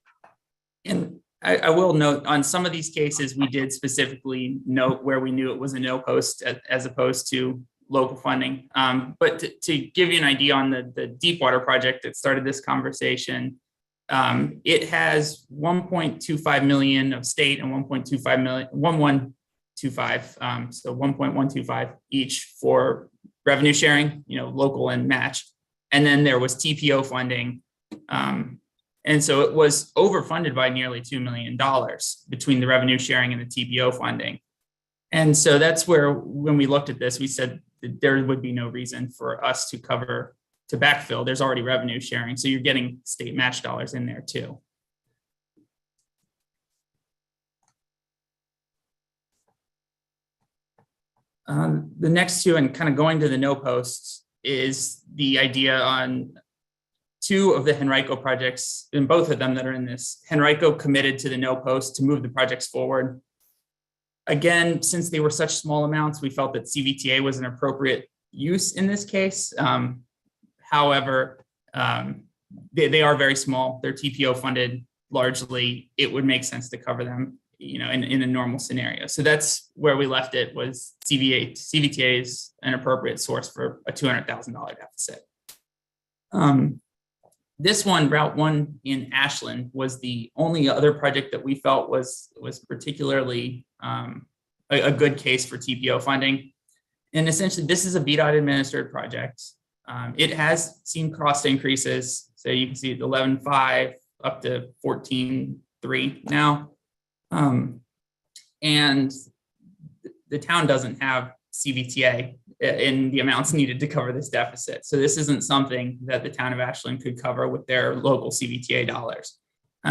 And I will note on some of these cases, we did specifically note where we knew it was a no post as opposed to local funding. But to give you an idea on the Deepwater project that started this conversation, it has 1.25 million of state and 1.25 million, 1125, so 1.125 each for revenue sharing, local and match. And then there was TPO funding. And so it was overfunded by nearly $2 million between the revenue sharing and the TPO funding. And so that's where, when we looked at this, we said that there would be no reason for us to backfill. There's already revenue sharing. So you're getting state match dollars in there too. The next two, and kind of going to the no posts, is the idea on two of the Henrico projects, and both of them that are in this. Henrico committed to the no post to move the projects forward. Again, since they were such small amounts, we felt that CVTA was an appropriate use in this case. However, they are very small. They're TPO funded largely. It would make sense to cover them, in a normal scenario. So that's where we left it, was CVTA is an appropriate source for a $200,000 deficit. This one, Route 1 in Ashland, was the only other project that we felt was particularly a good case for TPO funding. And essentially, this is a BDOT administered project. It has seen cost increases. So you can see 11.5 up to 14.3 now. And the town doesn't have CVTA in the amounts needed to cover this deficit. So this isn't something that the town of Ashland could cover with their local CVTA dollars.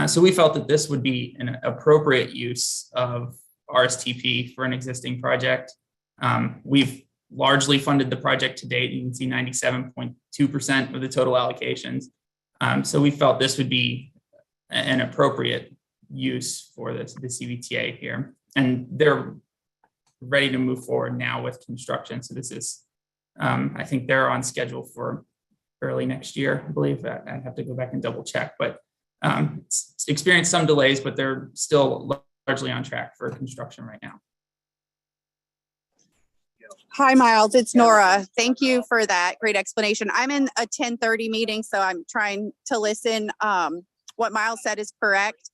So we felt that this would be an appropriate use of Rstp for an existing project. We've largely funded the project to date. You can see 97.2% of the total allocations. So we felt this would be an appropriate use for the CVTA here. And they're ready to move forward now with construction. So this is, I think they're on schedule for early next year, I believe. I'd have to go back and double check, but experienced some delays, but they're still largely on track for construction right now. Hi, Miles. It's Nora. Thank you for that great explanation. I'm in a 10:30 meeting, so I'm trying to listen. What Miles said is correct.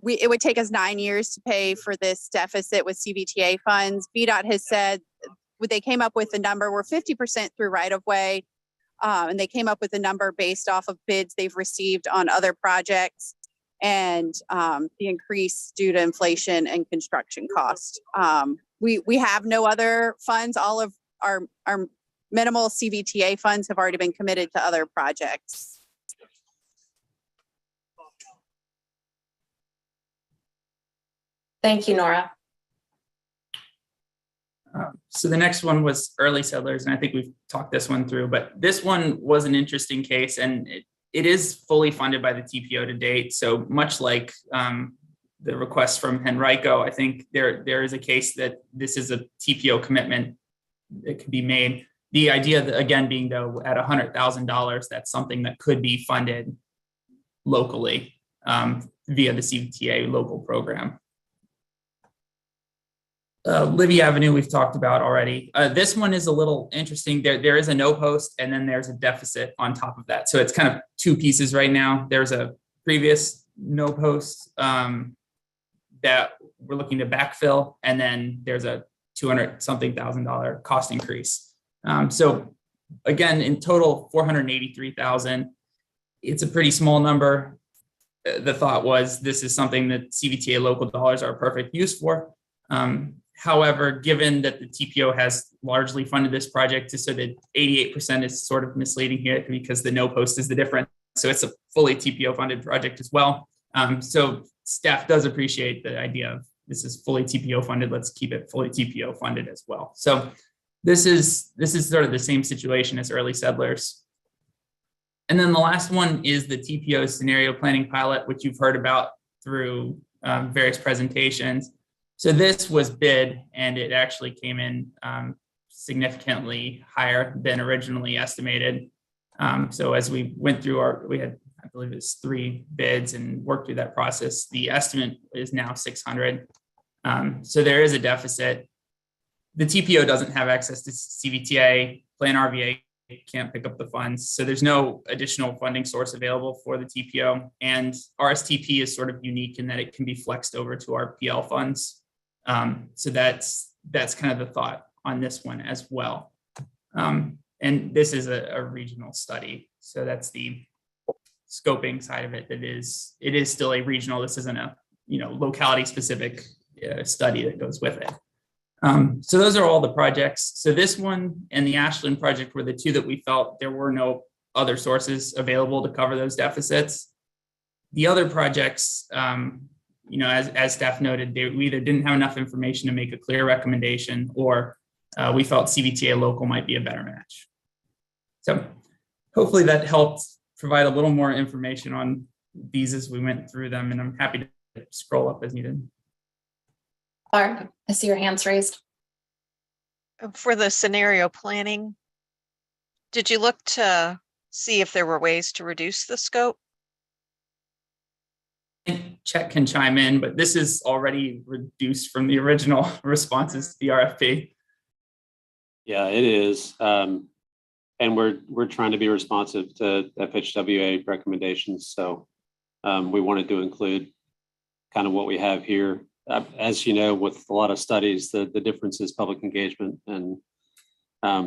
It would take us 9 years to pay for this deficit with CVTA funds. VDOT has said they came up with a number. We're 50% through right-of-way, and they came up with a number based off of bids they've received on other projects and the increase due to inflation and construction cost. We have no other funds. All of our minimal CVTA funds have already been committed to other projects. Thank you, Nora. So the next one was early settlers, and I think we've talked this one through, but this one was an interesting case, and it is fully funded by the TPO to date. So much like the request from Henrico, I think there is a case that this is a TPO commitment that could be made. The idea that, again, being though at $100,000, that's something that could be funded locally via the CVTA local program. Libby Avenue, we've talked about already. This one is a little interesting. There is a no post, and then there's a deficit on top of that. So it's kind of two pieces right now. There's a previous no post that we're looking to backfill, and then there's a $200-something thousand cost increase. So again, in total, $483,000. It's a pretty small number. The thought was this is something that CVTA local dollars are a perfect use for. However, given that the TPO has largely funded this project, so that 88% is sort of misleading here because the no post is the difference. So it's a fully TPO funded project as well. So staff does appreciate the idea of this is fully TPO funded. Let's keep it fully TPO funded as well. So this is sort of the same situation as early settlers. And then the last one is the TPO scenario planning pilot, which you've heard about through various presentations. So this was bid, and it actually came in significantly higher than originally estimated. So as we went through we had, I believe it's 3 bids and worked through that process. The estimate is now 600. So there is a deficit. The TPO doesn't have access to CVTA, Plan RVA can't pick up the funds. So there's no additional funding source available for the TPO. And Rstp is sort of unique in that it can be flexed over to our PL funds. So that's kind of the thought on this one as well. And this is a regional study. So that's the scoping side of it. It is still a regional. This isn't a locality specific study that goes with it. So those are all the projects. So this one and the Ashland project were the two that we felt there were no other sources available to cover those deficits. The other projects, as staff noted, we either didn't have enough information to make a clear recommendation, or we felt CVTA local might be a better match. So hopefully that helped provide a little more information on these as we went through them, and I'm happy to scroll up as needed. Barb, I see your hands raised. For the scenario planning, did you look to see if there were ways to reduce the scope? Chet can chime in, but this is already reduced from the original responses to the RFP. Yeah, it is. And we're trying to be responsive to FHWA recommendations. So we wanted to include kind of what we have here. As you know, with a lot of studies, the difference is public engagement, and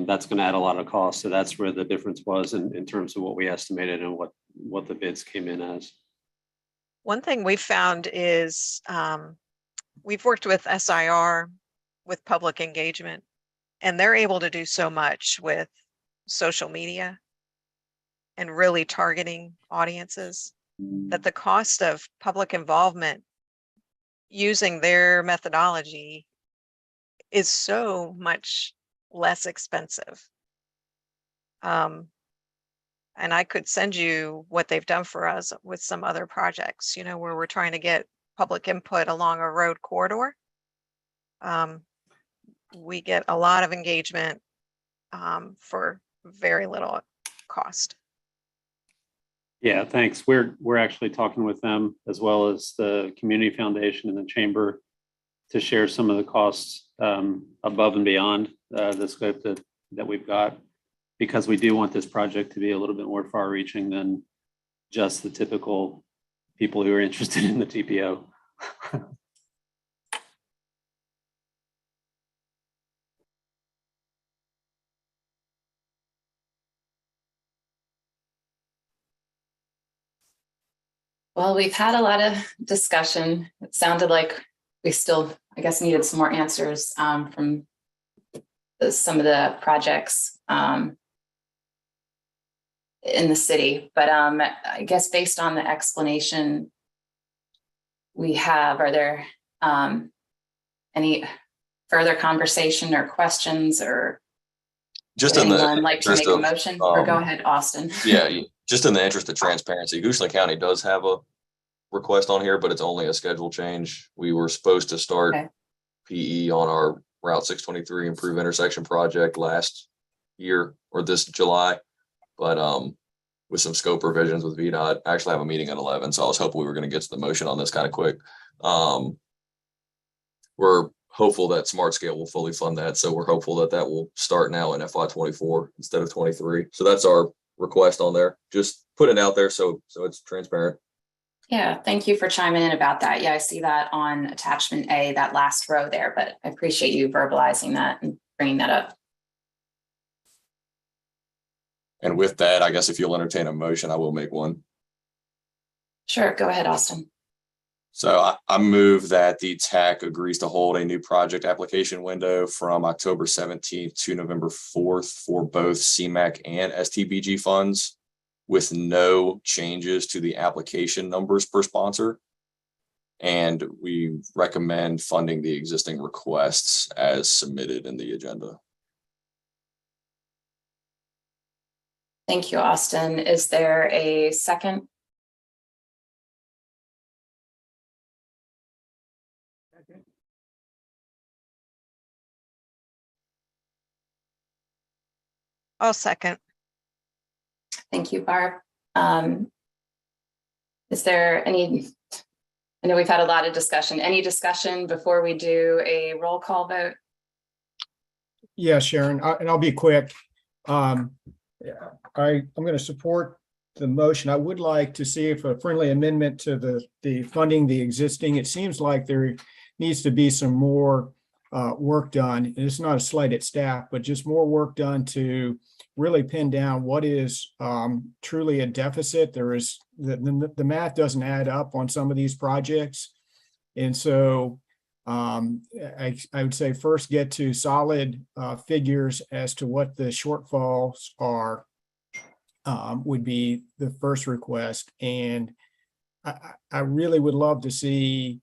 that's going to add a lot of cost. So that's where the difference was in terms of what we estimated and what the bids came in as. One thing we've found is we've worked with SIR with public engagement, and they're able to do so much with social media and really targeting audiences that the cost of public involvement using their methodology is so much less expensive. And I could send you what they've done for us with some other projects, you know, where we're trying to get public input along a road corridor. We get a lot of engagement for very little cost. Yeah, thanks. We're actually talking with them as well as the Community Foundation and the Chamber to share some of the costs above and beyond the scope that we've got, because we do want this project to be a little bit more far-reaching than just the typical people who are interested in the TPO. Well, we've had a lot of discussion. It sounded like we still, I guess, needed some more answers from some of the projects in the city. But I guess based on the explanation we have, are there any further conversation or questions, or just would in anyone the like to make a motion? Or go ahead, Austin. Yeah, just in the interest of transparency, Goochland County does have a request on here, but it's only a schedule change. We were supposed to start PE on our Route 623 Improve Intersection project last year or this July, but with some scope revisions with VDOT, I actually have a meeting at 11, so I was hoping we were going to get to the motion on this kind of quick. We're hopeful that SmartScale will fully fund that, so we're hopeful that that will start now in FY24 instead of 23. So that's our request on there. Just put it out there so it's transparent. Yeah, thank you for chiming in about that. Yeah, I see that on attachment A, that last row there, but I appreciate you verbalizing that and bringing that up. And with that, I guess if you'll entertain a motion, I will make one. Sure, go ahead, Austin. So I move that the TAC agrees to hold a new project application window from October 17th to November 4th for both CMAQ and Stbg funds, with no changes to the application numbers per sponsor. And we recommend funding the existing requests as submitted in the agenda. Thank you, Austin. Is there a second? I'll second. Thank you, Barb. Is there any, I know we've had a lot of discussion, any discussion before we do a roll call vote? Yeah, Sharon, and I'll be quick. I'm going to support the motion. I would like to see if a friendly amendment to the funding the existing. It seems like there needs to be some more work done. And it's not a slight at staff, but just more work done to really pin down what is truly a deficit. There is the math doesn't add up on some of these projects. And so I would say first get to solid figures as to what the shortfalls are would be the first request. And I really would love to see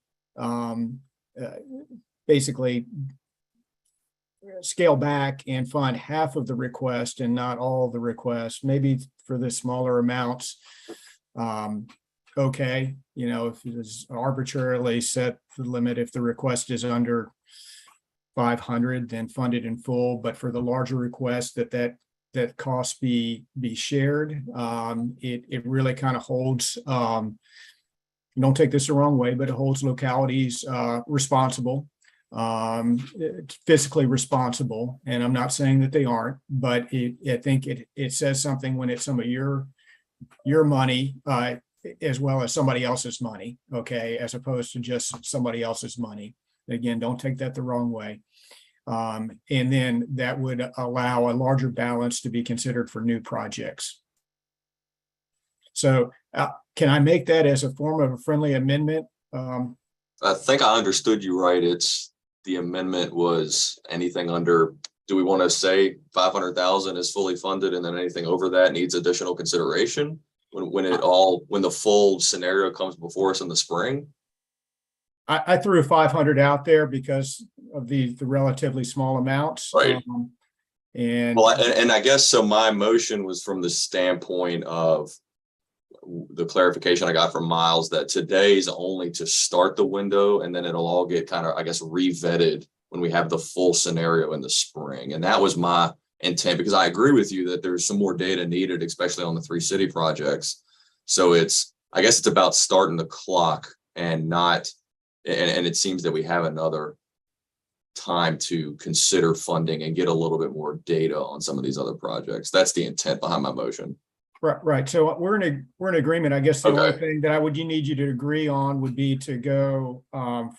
basically scale back and fund half of the request and not all the requests, maybe for the smaller amounts. Okay, you know, if it is arbitrarily set the limit, if the request is under 500, then fund it in full. But for the larger request, that cost be shared. It really kind of holds. Don't take this the wrong way, but it holds localities responsible, fiscally responsible. And I'm not saying that they aren't, but I think it says something when it's some of your money as well as somebody else's money, okay, as opposed to just somebody else's money. Again, don't take that the wrong way. And then that would allow a larger balance to be considered for new projects. So can I make that as a form of a friendly amendment? I think I understood you right. It's the amendment was anything under, do we want to say 500,000 is fully funded and then anything over that needs additional consideration when the full scenario comes before us in the spring? I threw 500 out there because of the relatively small amounts. Right. And I guess so. My motion was from the standpoint of the clarification I got from Miles that today's only to start the window, and then it'll all get kind of, I guess, re-vetted when we have the full scenario in the spring. And that was my intent, because I agree with you that there's some more data needed, especially on the 3 city projects. So I guess it's about starting the clock and not, and it seems that we have another time to consider funding and get a little bit more data on some of these other projects. That's the intent behind my motion. Right. So we're in agreement. I guess the only thing that need you to agree on would be to go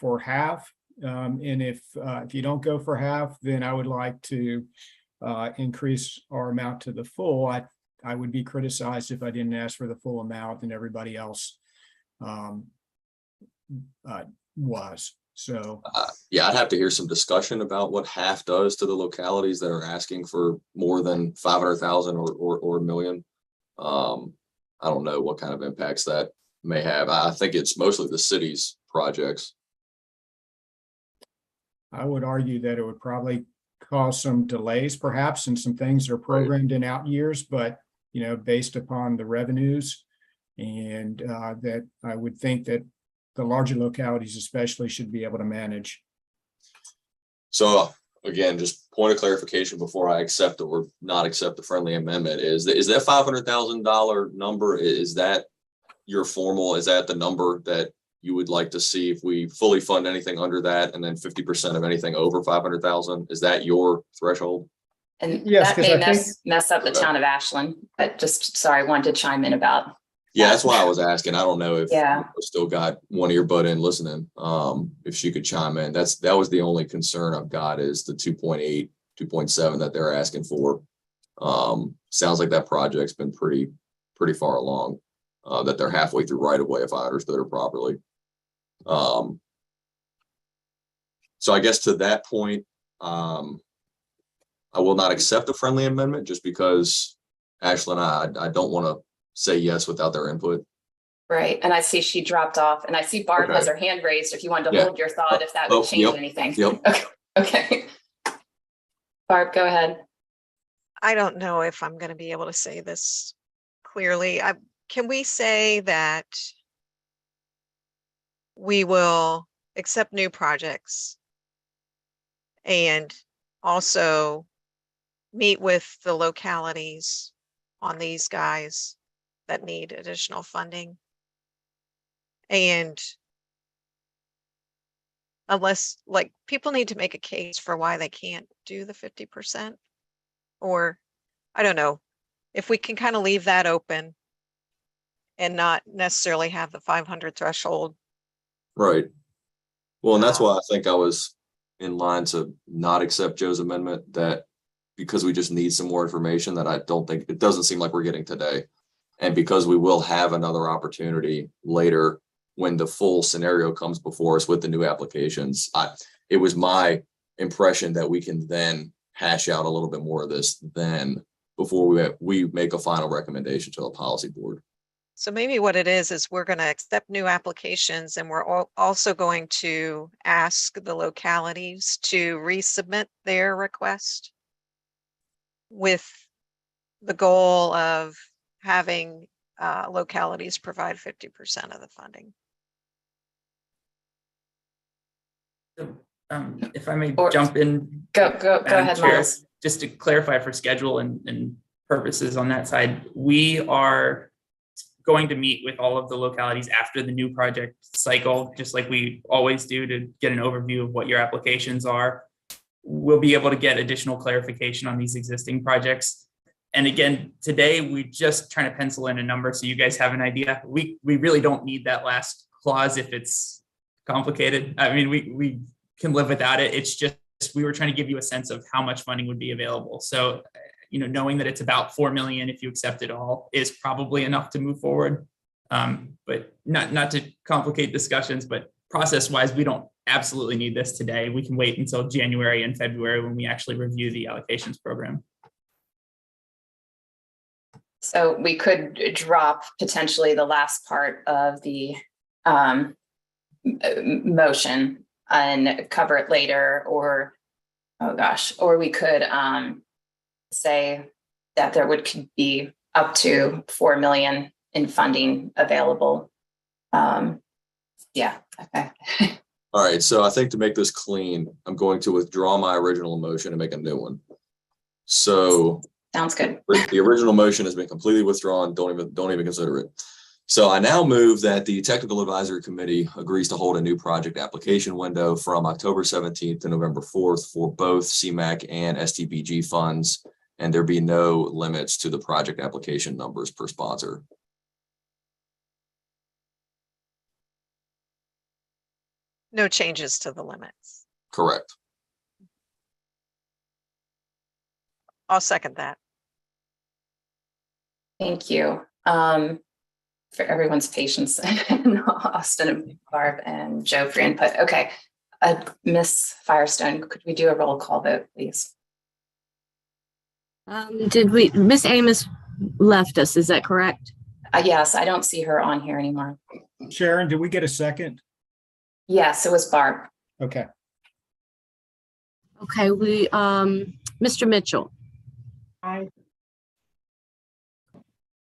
for half. And if you don't go for half, then I would like to increase our amount to the full. I would be criticized if I didn't ask for the full amount and everybody else was. So yeah, I'd have to hear some discussion about what half does to the localities that are asking for more than 500,000 or a million. I don't know what kind of impacts that may have. I think it's mostly the city's projects. I would argue that it would probably cause some delays perhaps, and some things that are programmed in out years, but you know, based upon the revenues, and that I would think that the larger localities especially should be able to manage. So again, just point of clarification before I accept or not accept the friendly amendment is that $500,000 number, is that your formal, is that the number that you would like to see if we fully fund anything under that, and then 50% of anything over 500,000? Is that your threshold? And Yes, that may mess up the town of Ashland, but just, sorry, I wanted to chime in about. Yeah, that's why I was asking. I don't know if Yeah. we still got one earbud in listening. If she could chime in, that was the only concern I've got, is the 2.8, 2.7 that they're asking for. Sounds like that project's been pretty far along, that they're halfway through right away, if I understood her properly. So I guess to that point, I will not accept a friendly amendment just because Ashley and I don't want to say yes without their input. Right. And I see she dropped off, and I see Barb has her hand raised. If you wanted to hold your thought, if that would change anything. Yep. Okay. Barb, go ahead. I don't know if I'm going to be able to say this clearly. Can we say that we will accept new projects and also meet with the localities on these guys that need additional funding? And unless, like, people need to make a case for why they can't do the 50%, or I don't know, if we can kind of leave that open and not necessarily have the 500 threshold. Right. Well, and that's why I think I was in line to not accept Joe's amendment, that because we just need some more information that I don't think, it doesn't seem like we're getting today. And because we will have another opportunity later when the full scenario comes before us with the new applications, it was my impression that we can then hash out a little bit more of this then before we make a final recommendation to the policy board. So maybe what it is we're going to accept new applications, and we're also going to ask the localities to resubmit their request with the goal of having localities provide 50% of the funding. If I may Or- jump in, Go Madam ahead, Chair, Miles. just to clarify for schedule and purposes on that side, we are going to meet with all of the localities after the new project cycle, just like we always do, to get an overview of what your applications are. We'll be able to get additional clarification on these existing projects. And again, today we're just trying to pencil in a number so you guys have an idea. We really don't need that last clause if it's complicated. I mean, we can live without it. It's just, we were trying to give you a sense of how much funding would be available. So, knowing that it's about 4 million, if you accept it all, is probably enough to move forward. But not to complicate discussions, but process-wise, we don't absolutely need this today. We can wait until January and February when we actually review the allocations program. So we could drop potentially the last part of the motion and cover it later, or we could say that there could be up to 4 million in funding available. Yeah, okay. All right, so I think to make this clean, I'm going to withdraw my original motion and make a new one. So Sounds good. the original motion has been completely withdrawn. Don't even consider it. So I now move that the Technical Advisory Committee agrees to hold a new project application window from October 17th to November 4th for both CMAQ and Stbg funds, and there be no limits to the project application numbers per sponsor. No changes to the limits. Correct. I'll second that. Thank you for everyone's patience, and Austin and Barb and Joe for input. Okay, Miss Firestone, could we do a roll call vote, please? Miss Amos left us, is that correct? Yes, I don't see her on here anymore. Sharon, did we get a second? Yes, it was Barb. Okay. Okay, Mr. Mitchell. Aye.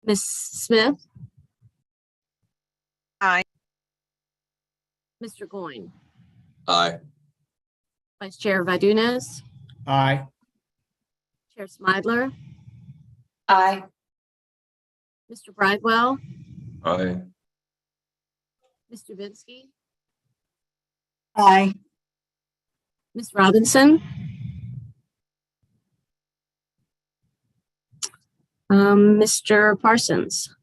Ms. Smith. Aye. Mr. Goin. Aye. Vice Chair Vadunez. Aye. Chair Smidler. Aye. Mr. Bridewell. Aye. Mr. Vinsky. Aye. Ms. Robinson. Mr. Parsons.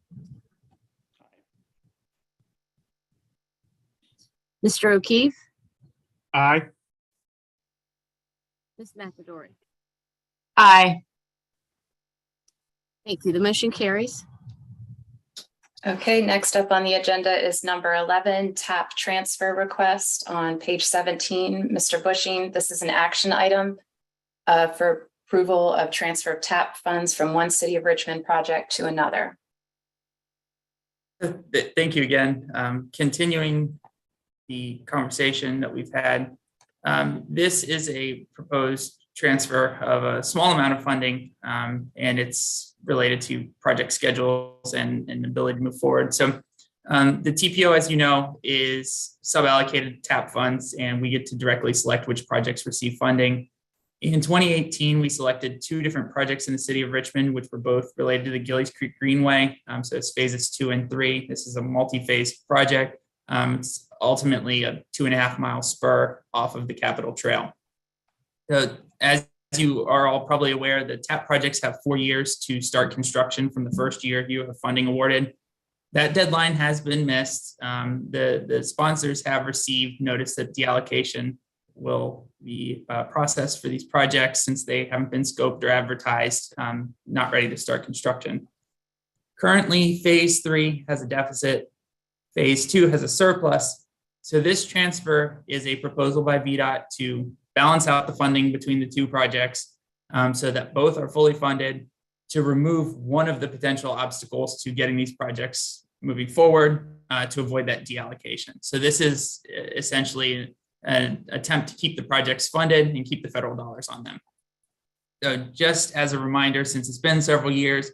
Mr. O'Keefe. Aye. Ms. McAdory. Aye. Thank you. The motion carries. Okay, next up on the agenda is number 11, TAP transfer request on page 17. Mr. Bushing, this is an action item for approval of transfer of TAP funds from one City of Richmond project to another. Thank you again. Continuing the conversation that we've had, this is a proposed transfer of a small amount of funding, and it's related to project schedules and ability to move forward. So the TPO, as you know, is sub-allocated TAP funds, and we get to directly select which projects receive funding. In 2018, we selected 2 different projects in the City of Richmond, which were both related to the Gillies Creek Greenway. So it's phases 2 and 3. This is a multi-phase project. It's ultimately a 2.5-mile spur off of the Capitol Trail. So as you are all probably aware, the TAP projects have 4 years to start construction from the first year you have funding awarded. That deadline has been missed. The sponsors have received notice that the allocation will be processed for these projects since they haven't been scoped or advertised, not ready to start construction. Currently, phase 3 has a deficit. Phase 2 has a surplus. So this transfer is a proposal by VDOT to balance out the funding between the 2 projects so that both are fully funded, to remove one of the potential obstacles to getting these projects moving forward to avoid that deallocation. So this is essentially an attempt to keep the projects funded and keep the federal dollars on them. So just as a reminder, since it's been several years,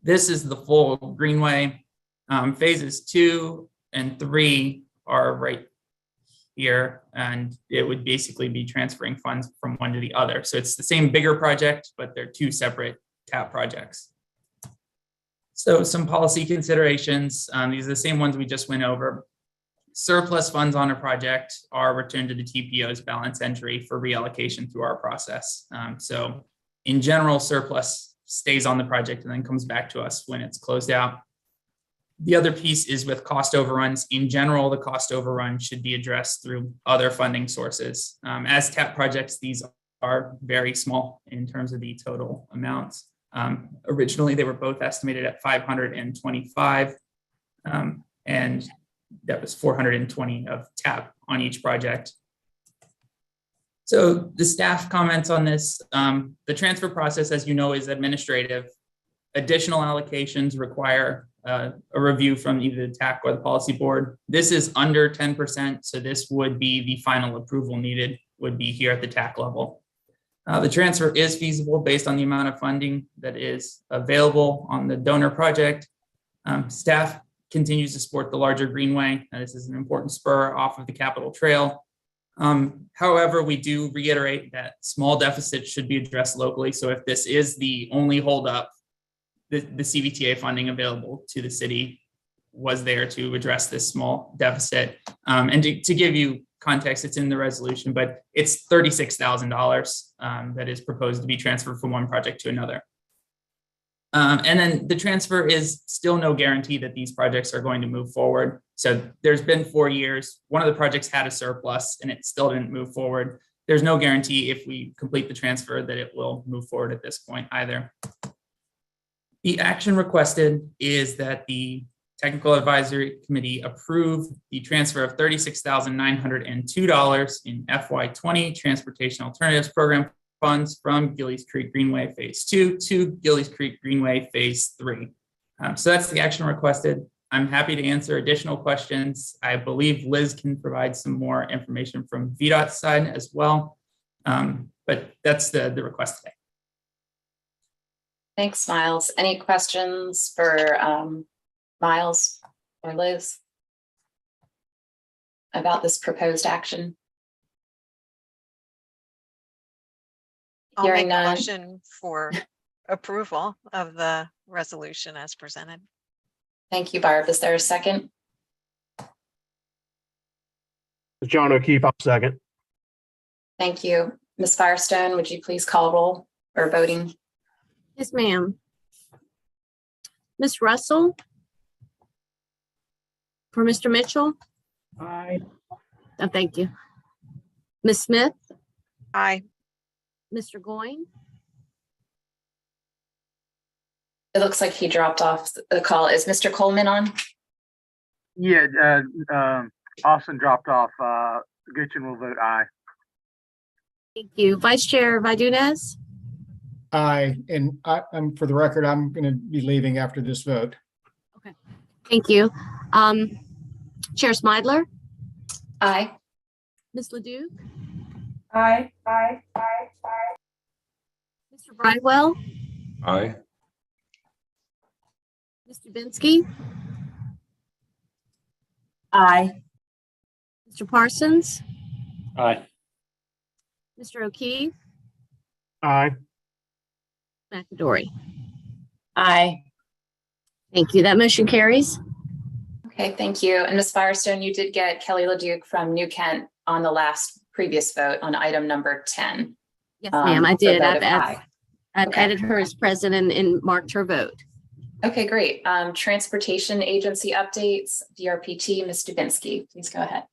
this is the full Greenway. Phases 2 and 3 are right here, and it would basically be transferring funds from one to the other. So it's the same bigger project, but they're two separate TAP projects. So some policy considerations, these are the same ones we just went over. Surplus funds on a project are returned to the TPO's balance entry for reallocation through our process. So in general, surplus stays on the project and then comes back to us when it's closed out. The other piece is with cost overruns. In general, the cost overrun should be addressed through other funding sources. As TAP projects, these are very small in terms of the total amounts. Originally, they were both estimated at 525, and that was 420 of TAP on each project. So the staff comments on this, the transfer process, as you know, is administrative. Additional allocations require a review from either the TAC or the policy board. This is under 10%, so this would be the final approval needed, would be here at the TAC level. The transfer is feasible based on the amount of funding that is available on the donor project. Staff continues to support the larger Greenway. This is an important spur off of the Capitol Trail. However, we do reiterate that small deficits should be addressed locally. So if this is the only holdup, the CVTA funding available to the city was there to address this small deficit. And to give you context, it's in the resolution, but it's $36,000 that is proposed to be transferred from one project to another. And then the transfer is still no guarantee that these projects are going to move forward. So there's been 4 years. One of the projects had a surplus and it still didn't move forward. There's no guarantee if we complete the transfer that it will move forward at this point either. The action requested is that the Technical Advisory Committee approve the transfer of $36,902 in FY20 Transportation Alternatives Program funds from Gillies Creek Greenway Phase 2 to Gillies Creek Greenway Phase 3. So that's the action requested. I'm happy to answer additional questions. I believe Liz can provide some more information from VDOT's side as well. But that's the request today. Thanks, Miles. Any questions for Miles or Liz about this proposed action? I'll make Hearing a none. motion for approval of the resolution as presented. Thank you, Barb. Is there a second? John O'Keefe, I'll second. Thank you. Ms. Firestone, would you please call roll or voting? Yes, ma'am. Ms. Russell? For Mr. Mitchell? Aye. Oh, thank you. Ms. Smith? Aye. Mr. Goins? It looks like he dropped off the call. Is Mr. Coleman on? Yeah, Austin dropped off. Gutchen will vote aye. Thank you. Vice Chair Vidunez? Aye, and I'm for the record, I'm going to be leaving after this vote. Okay. Thank you. Chair Smidler? Aye. Ms. Leduc? Aye. Mr. Brightwell? Aye. Mr. Binsky? Aye. Mr. Parsons? Aye. Mr. O'Keefe? Aye. McAdory? Aye. Thank you. That motion carries. Okay, thank you. And Ms. Firestone, you did get Kelly Leduc from New Kent on the previous vote on item number 10. Yes, ma'am, I so did. vote of I've aye. added her as president and marked her vote. Okay, great. Transportation agency updates, DRPT, Ms. Dubinsky, please go ahead.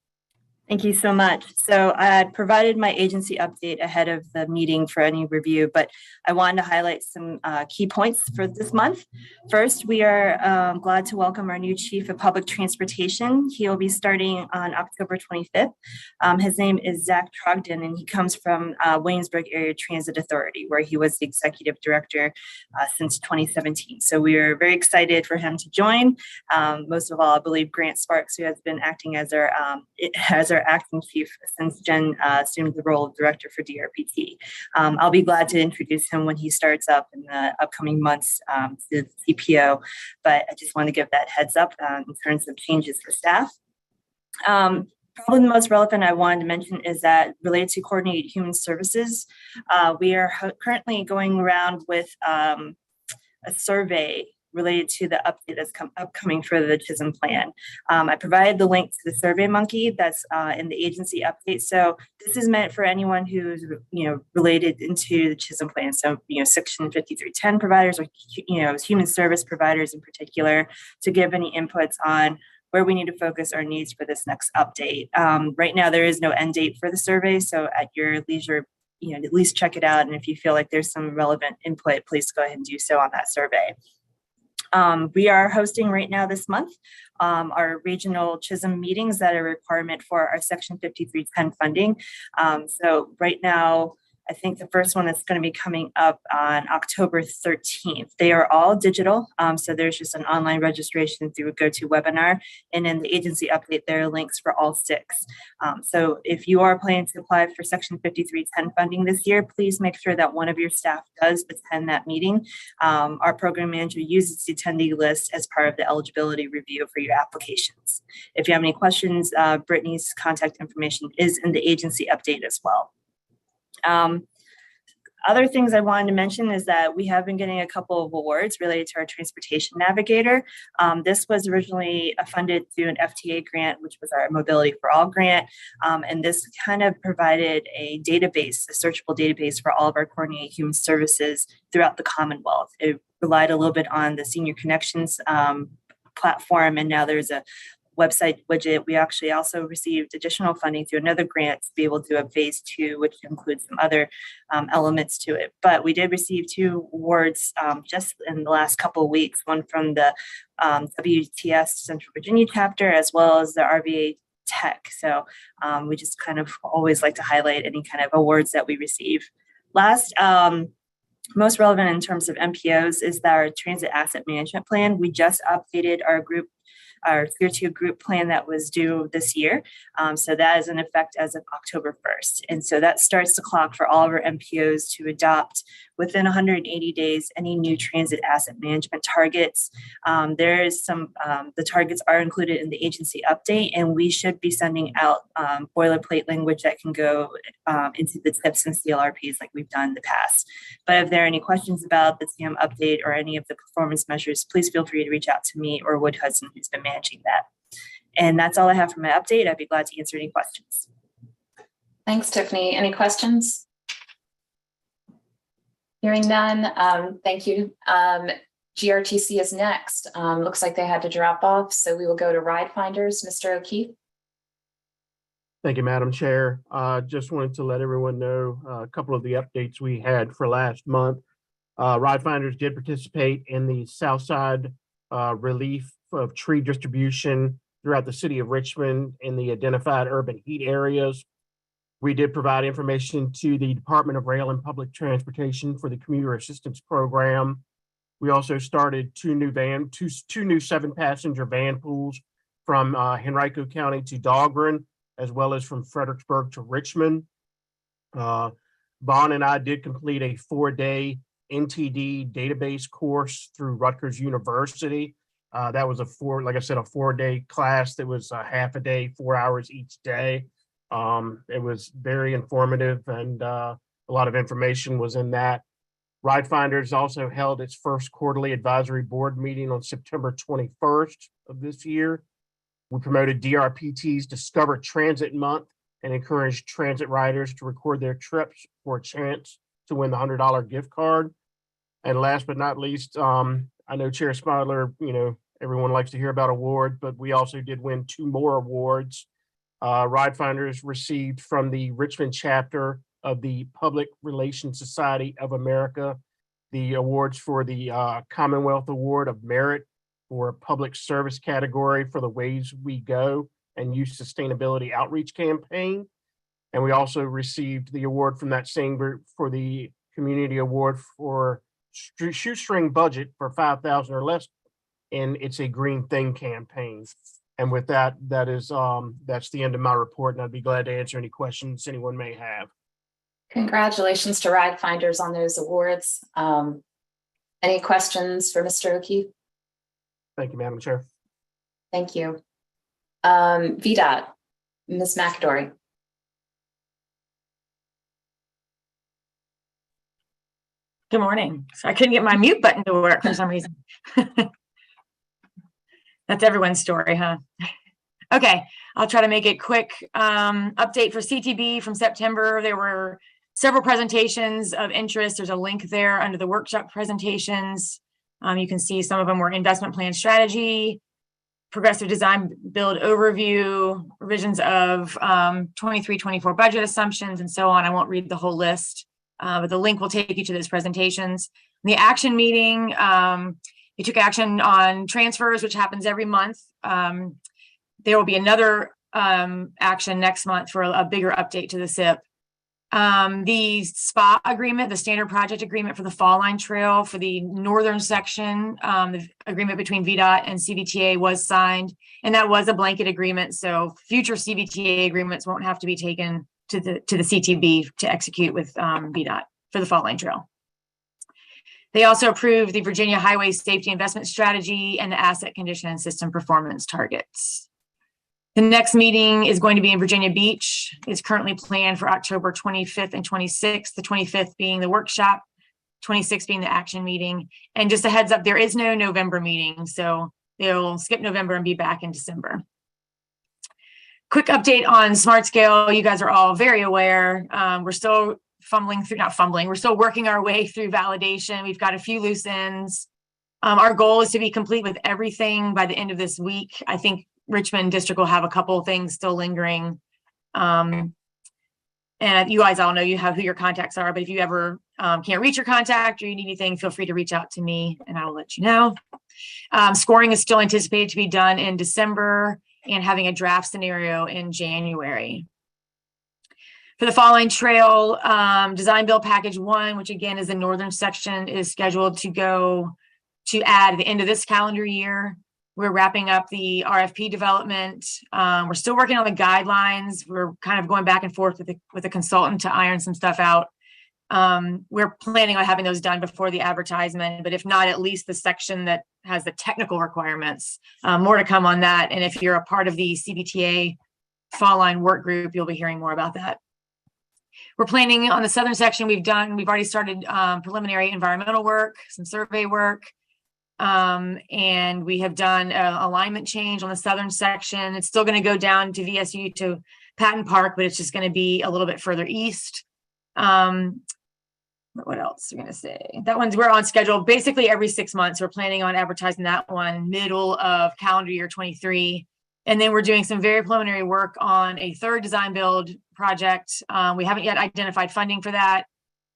Thank you so much. So I had provided my agency update ahead of the meeting for any review, but I wanted to highlight some key points for this month. First, we are glad to welcome our new Chief of Public Transportation. He will be starting on October 25th. His name is Zach Trogdon, and he comes from Williamsburg Area Transit Authority, where he was the Executive Director since 2017. So we are very excited for him to join. Most of all, I believe Grant Sparks, who has been acting as our acting chief since Jen assumed the role of director for DRPT. I'll be glad to introduce him when he starts up in the upcoming months to the CPO, but I just want to give that heads up in terms of changes for staff. Probably the most relevant I wanted to mention is that related to coordinated human services, we are currently going around with a survey related to the update that's upcoming for the Chisholm plan. I provided the link to the Survey Monkey that's in the agency update. So this is meant for anyone who's related into the Chisholm plan. So Section 5310 providers, or human service providers in particular, to give any inputs on where we need to focus our needs for this next update. Right now there is no end date for the survey, so at your leisure, at least check it out. And if you feel like there's some relevant input, please go ahead and do so on that survey. We are hosting right now this month our regional Chisholm meetings that are a requirement for our Section 5310 funding. So right now, I think the first one is going to be coming up on October 13th. They are all digital. So there's just an online registration through GoToWebinar. And in the agency update, there are links for all 6. So if you are planning to apply for Section 5310 funding this year, please make sure that one of your staff does attend that meeting. Our program manager uses the attendee list as part of the eligibility review for your applications. If you have any questions, Brittany's contact information is in the agency update as well. Other things I wanted to mention is that we have been getting a couple of awards related to our Transportation Navigator. This was originally funded through an FTA grant, which was our Mobility for All grant. And this kind of provided a database, a searchable database for all of our coordinated human services throughout the Commonwealth. It relied a little bit on the Senior Connections platform, and now there's a website widget. We actually also received additional funding through another grant to be able to do a phase 2, which includes some other elements to it. But we did receive 2 awards just in the last couple of weeks, one from the WTS Central Virginia chapter, as well as the RVA Tech. So we just kind of always like to highlight any kind of awards that we receive. Last, most relevant in terms of MPOs is that our Transit Asset Management Plan. We just updated our Tier 2 group plan that was due this year. So that is in effect as of October 1st. And so that starts the clock for all of our MPOs to adopt within 180 days any new transit asset management targets. There is some, the targets are included in the agency update, and we should be sending out boilerplate language that can go into the tips and CLRPs like we've done in the past. But if there are any questions about the TM update or any of the performance measures, please feel free to reach out to me or Wood Hudson, who's been managing that. And that's all I have for my update. I'd be glad to answer any questions. Thanks, Tiffany. Any questions? Hearing none, thank you. GRTC is next. Looks like they had to drop off, so we will go to Ride Finders. Mr. O'Keefe. Thank you, Madam Chair. Just wanted to let everyone know a couple of the updates we had for last month. Ride Finders did participate in the Southside relief of tree distribution throughout the city of Richmond in the identified urban heat areas. We did provide information to the Department of Rail and Public Transportation for the Commuter Assistance Program. We also started two new 7-passenger van pools from Henrico County to Dahlgren, as well as from Fredericksburg to Richmond. Vaughn and I did complete a 4-day NTD database course through Rutgers University. That was a 4-day class that was half a day, 4 hours each day. It was very informative, and a lot of information was in that. Ride Finders also held its first quarterly advisory board meeting on September 21st of this year. We promoted DRPT's Discover Transit Month and encouraged transit riders to record their trips for a chance to win the $100 gift card. And last but not least, I know Chair Smidler, everyone likes to hear about awards, but we also did win 2 more awards. Ride Finders received from the Richmond chapter of the Public Relations Society of America the awards for the Commonwealth Award of Merit for public service category for the Ways We Go and Youth Sustainability Outreach Campaign. And we also received the award from that same group for the Community Award for Shoestring Budget for 5,000 or less. And it's a Green Thing campaign. And with that, that's the end of my report, and I'd be glad to answer any questions anyone may have. Congratulations to Ride Finders on those awards. Any questions for Mr. O'Keefe? Thank you, Madam Chair. Thank you. VDOT, Ms. McAdory. Good morning. So I couldn't get my mute button to work for some reason. That's everyone's story, huh? Okay, I'll try to make it quick. Update for CTB from September. There were several presentations of interest. There's a link there under the workshop presentations. You can see some of them were investment plan strategy, progressive design build overview, revisions of 23-24 budget assumptions, and so on. I won't read the whole list, but the link will take you to those presentations. The action meeting, we took action on transfers, which happens every month. There will be another action next month for a bigger update to the SIP. The SPA agreement, the standard project agreement for the Fall Line Trail for the northern section, the agreement between VDOT and CVTA was signed, and that was a blanket agreement. So future CVTA agreements won't have to be taken to the CTB to execute with VDOT for the Fall Line Trail. They also approved the Virginia Highway Safety Investment Strategy and the Asset Condition and System Performance Targets. The next meeting is going to be in Virginia Beach. It's currently planned for October 25th and 26th, the 25th being the workshop, 26th being the action meeting. And just a heads up, there is no November meeting, so they'll skip November and be back in December. Quick update on Smart Scale. You guys are all very aware. We're still we're still working our way through validation. We've got a few loose ends. Our goal is to be complete with everything by the end of this week. I think Richmond District will have a couple of things still lingering. And you guys all know you have who your contacts are, but if you ever can't reach your contact or you need anything, feel free to reach out to me and I will let you know. Scoring is still anticipated to be done in December and having a draft scenario in January. For the Fall Line Trail, Design Build Package 1, which again is the northern section, is scheduled to go to add at the end of this calendar year. We're wrapping up the RFP development. We're still working on the guidelines. We're kind of going back and forth with a consultant to iron some stuff out. We're planning on having those done before the advertisement, but if not, at least the section that has the technical requirements. More to come on that. And if you're a part of the CBTA Fall Line work group, you'll be hearing more about that. We're planning on the southern section. We've already started preliminary environmental work, some survey work. And we have done an alignment change on the southern section. It's still going to go down to VSU to Patton Park, but it's just going to be a little bit further east. What else are we going to say? That one's, we're on schedule basically every 6 months. We're planning on advertising that one middle of calendar year 23. And then we're doing some very preliminary work on a third design build project. We haven't yet identified funding for that.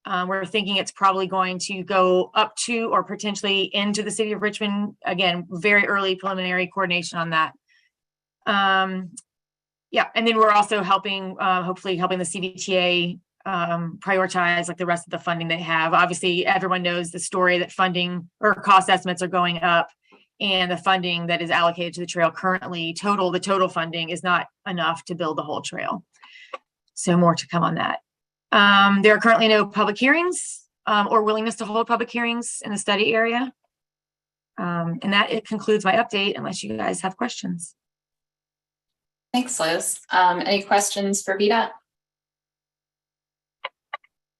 We're thinking it's probably going to go up to or potentially into the city of Richmond. Again, very early preliminary coordination on that. Yeah, and then we're also helping, hopefully helping the CVTA prioritize like the rest of the funding they have. Obviously, everyone knows the story that funding or cost estimates are going up, and the funding that is allocated to the trail currently, the total funding is not enough to build the whole trail. So more to come on that. There are currently no public hearings or willingness to hold public hearings in the study area. And it concludes my update, unless you guys have questions. Thanks, Liz. Any questions for VDOT?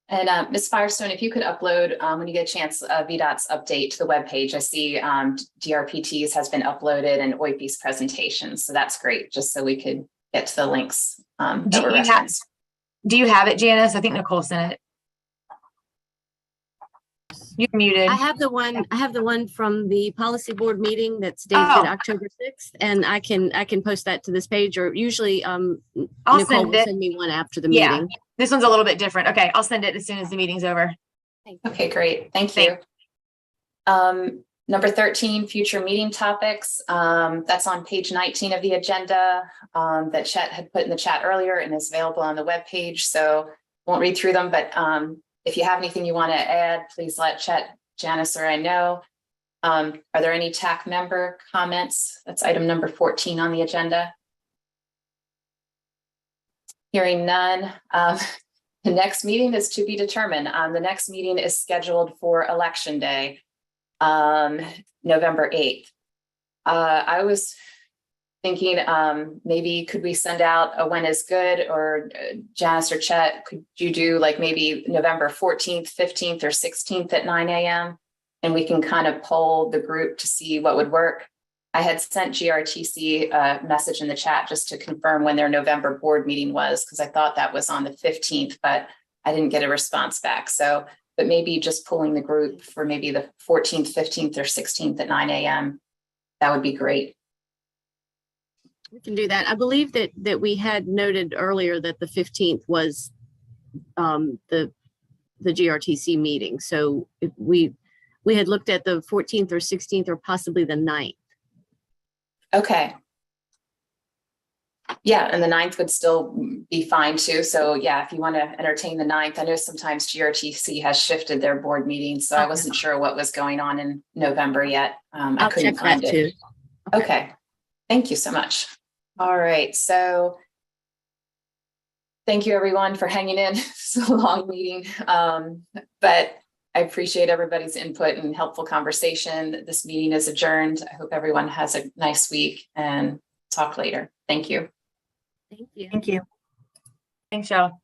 And Ms. Firestone, if you could upload, when you get a chance, VDOT's update to the webpage. I see DRPT's has been uploaded and OIP's presentation. So that's great, just so we could get to the links that were referenced. Do you have it, Janice? I think Nicole sent it. You're muted. I have the one from the policy board meeting that's dated Oh. October 6th, and I can post that to this page, or usually I'll Nicole send will it. send me one after the Yeah. meeting. This one's a little bit different. Okay, I'll send it as soon as the meeting's over. Okay, great. Thank you. Number 13, future meeting topics. That's on page 19 of the agenda that Chet had put in the chat earlier and is available on the webpage. So won't read through them, but if you have anything you want to add, please let Chet, Janice, or I know. Are there any TAC member comments? That's item number 14 on the agenda. Hearing none. The next meeting is to be determined. The next meeting is scheduled for Election Day, November 8th. I was thinking maybe could we send out a when is good, or Janice or Chet, could you do like maybe November 14th, 15th, or 16th at 9 a.m. and we can kind of poll the group to see what would work. I had sent GRTC a message in the chat just to confirm when their November board meeting was, because I thought that was on the 15th, but I didn't get a response back. So, but maybe just pulling the group for maybe the 14th, 15th, or 16th at 9 a.m. That would be great. We can do that. I believe that we had noted earlier that the 15th was the GRTC meeting. So if we had looked at the 14th or 16th or possibly the 9th. Okay. Yeah, and the 9th would still be fine too. So yeah, if you want to entertain the 9th, I know sometimes GRTC has shifted their board meetings, so I wasn't sure what was going on in November yet. I couldn't find it. Too. Okay, thank you so much. All right, so thank you everyone for hanging in. It's a long meeting, but I appreciate everybody's input and helpful conversation. This meeting is adjourned. I hope everyone has a nice week and talk later. Thank you. Thank you. Thank you. Thanks, y'all.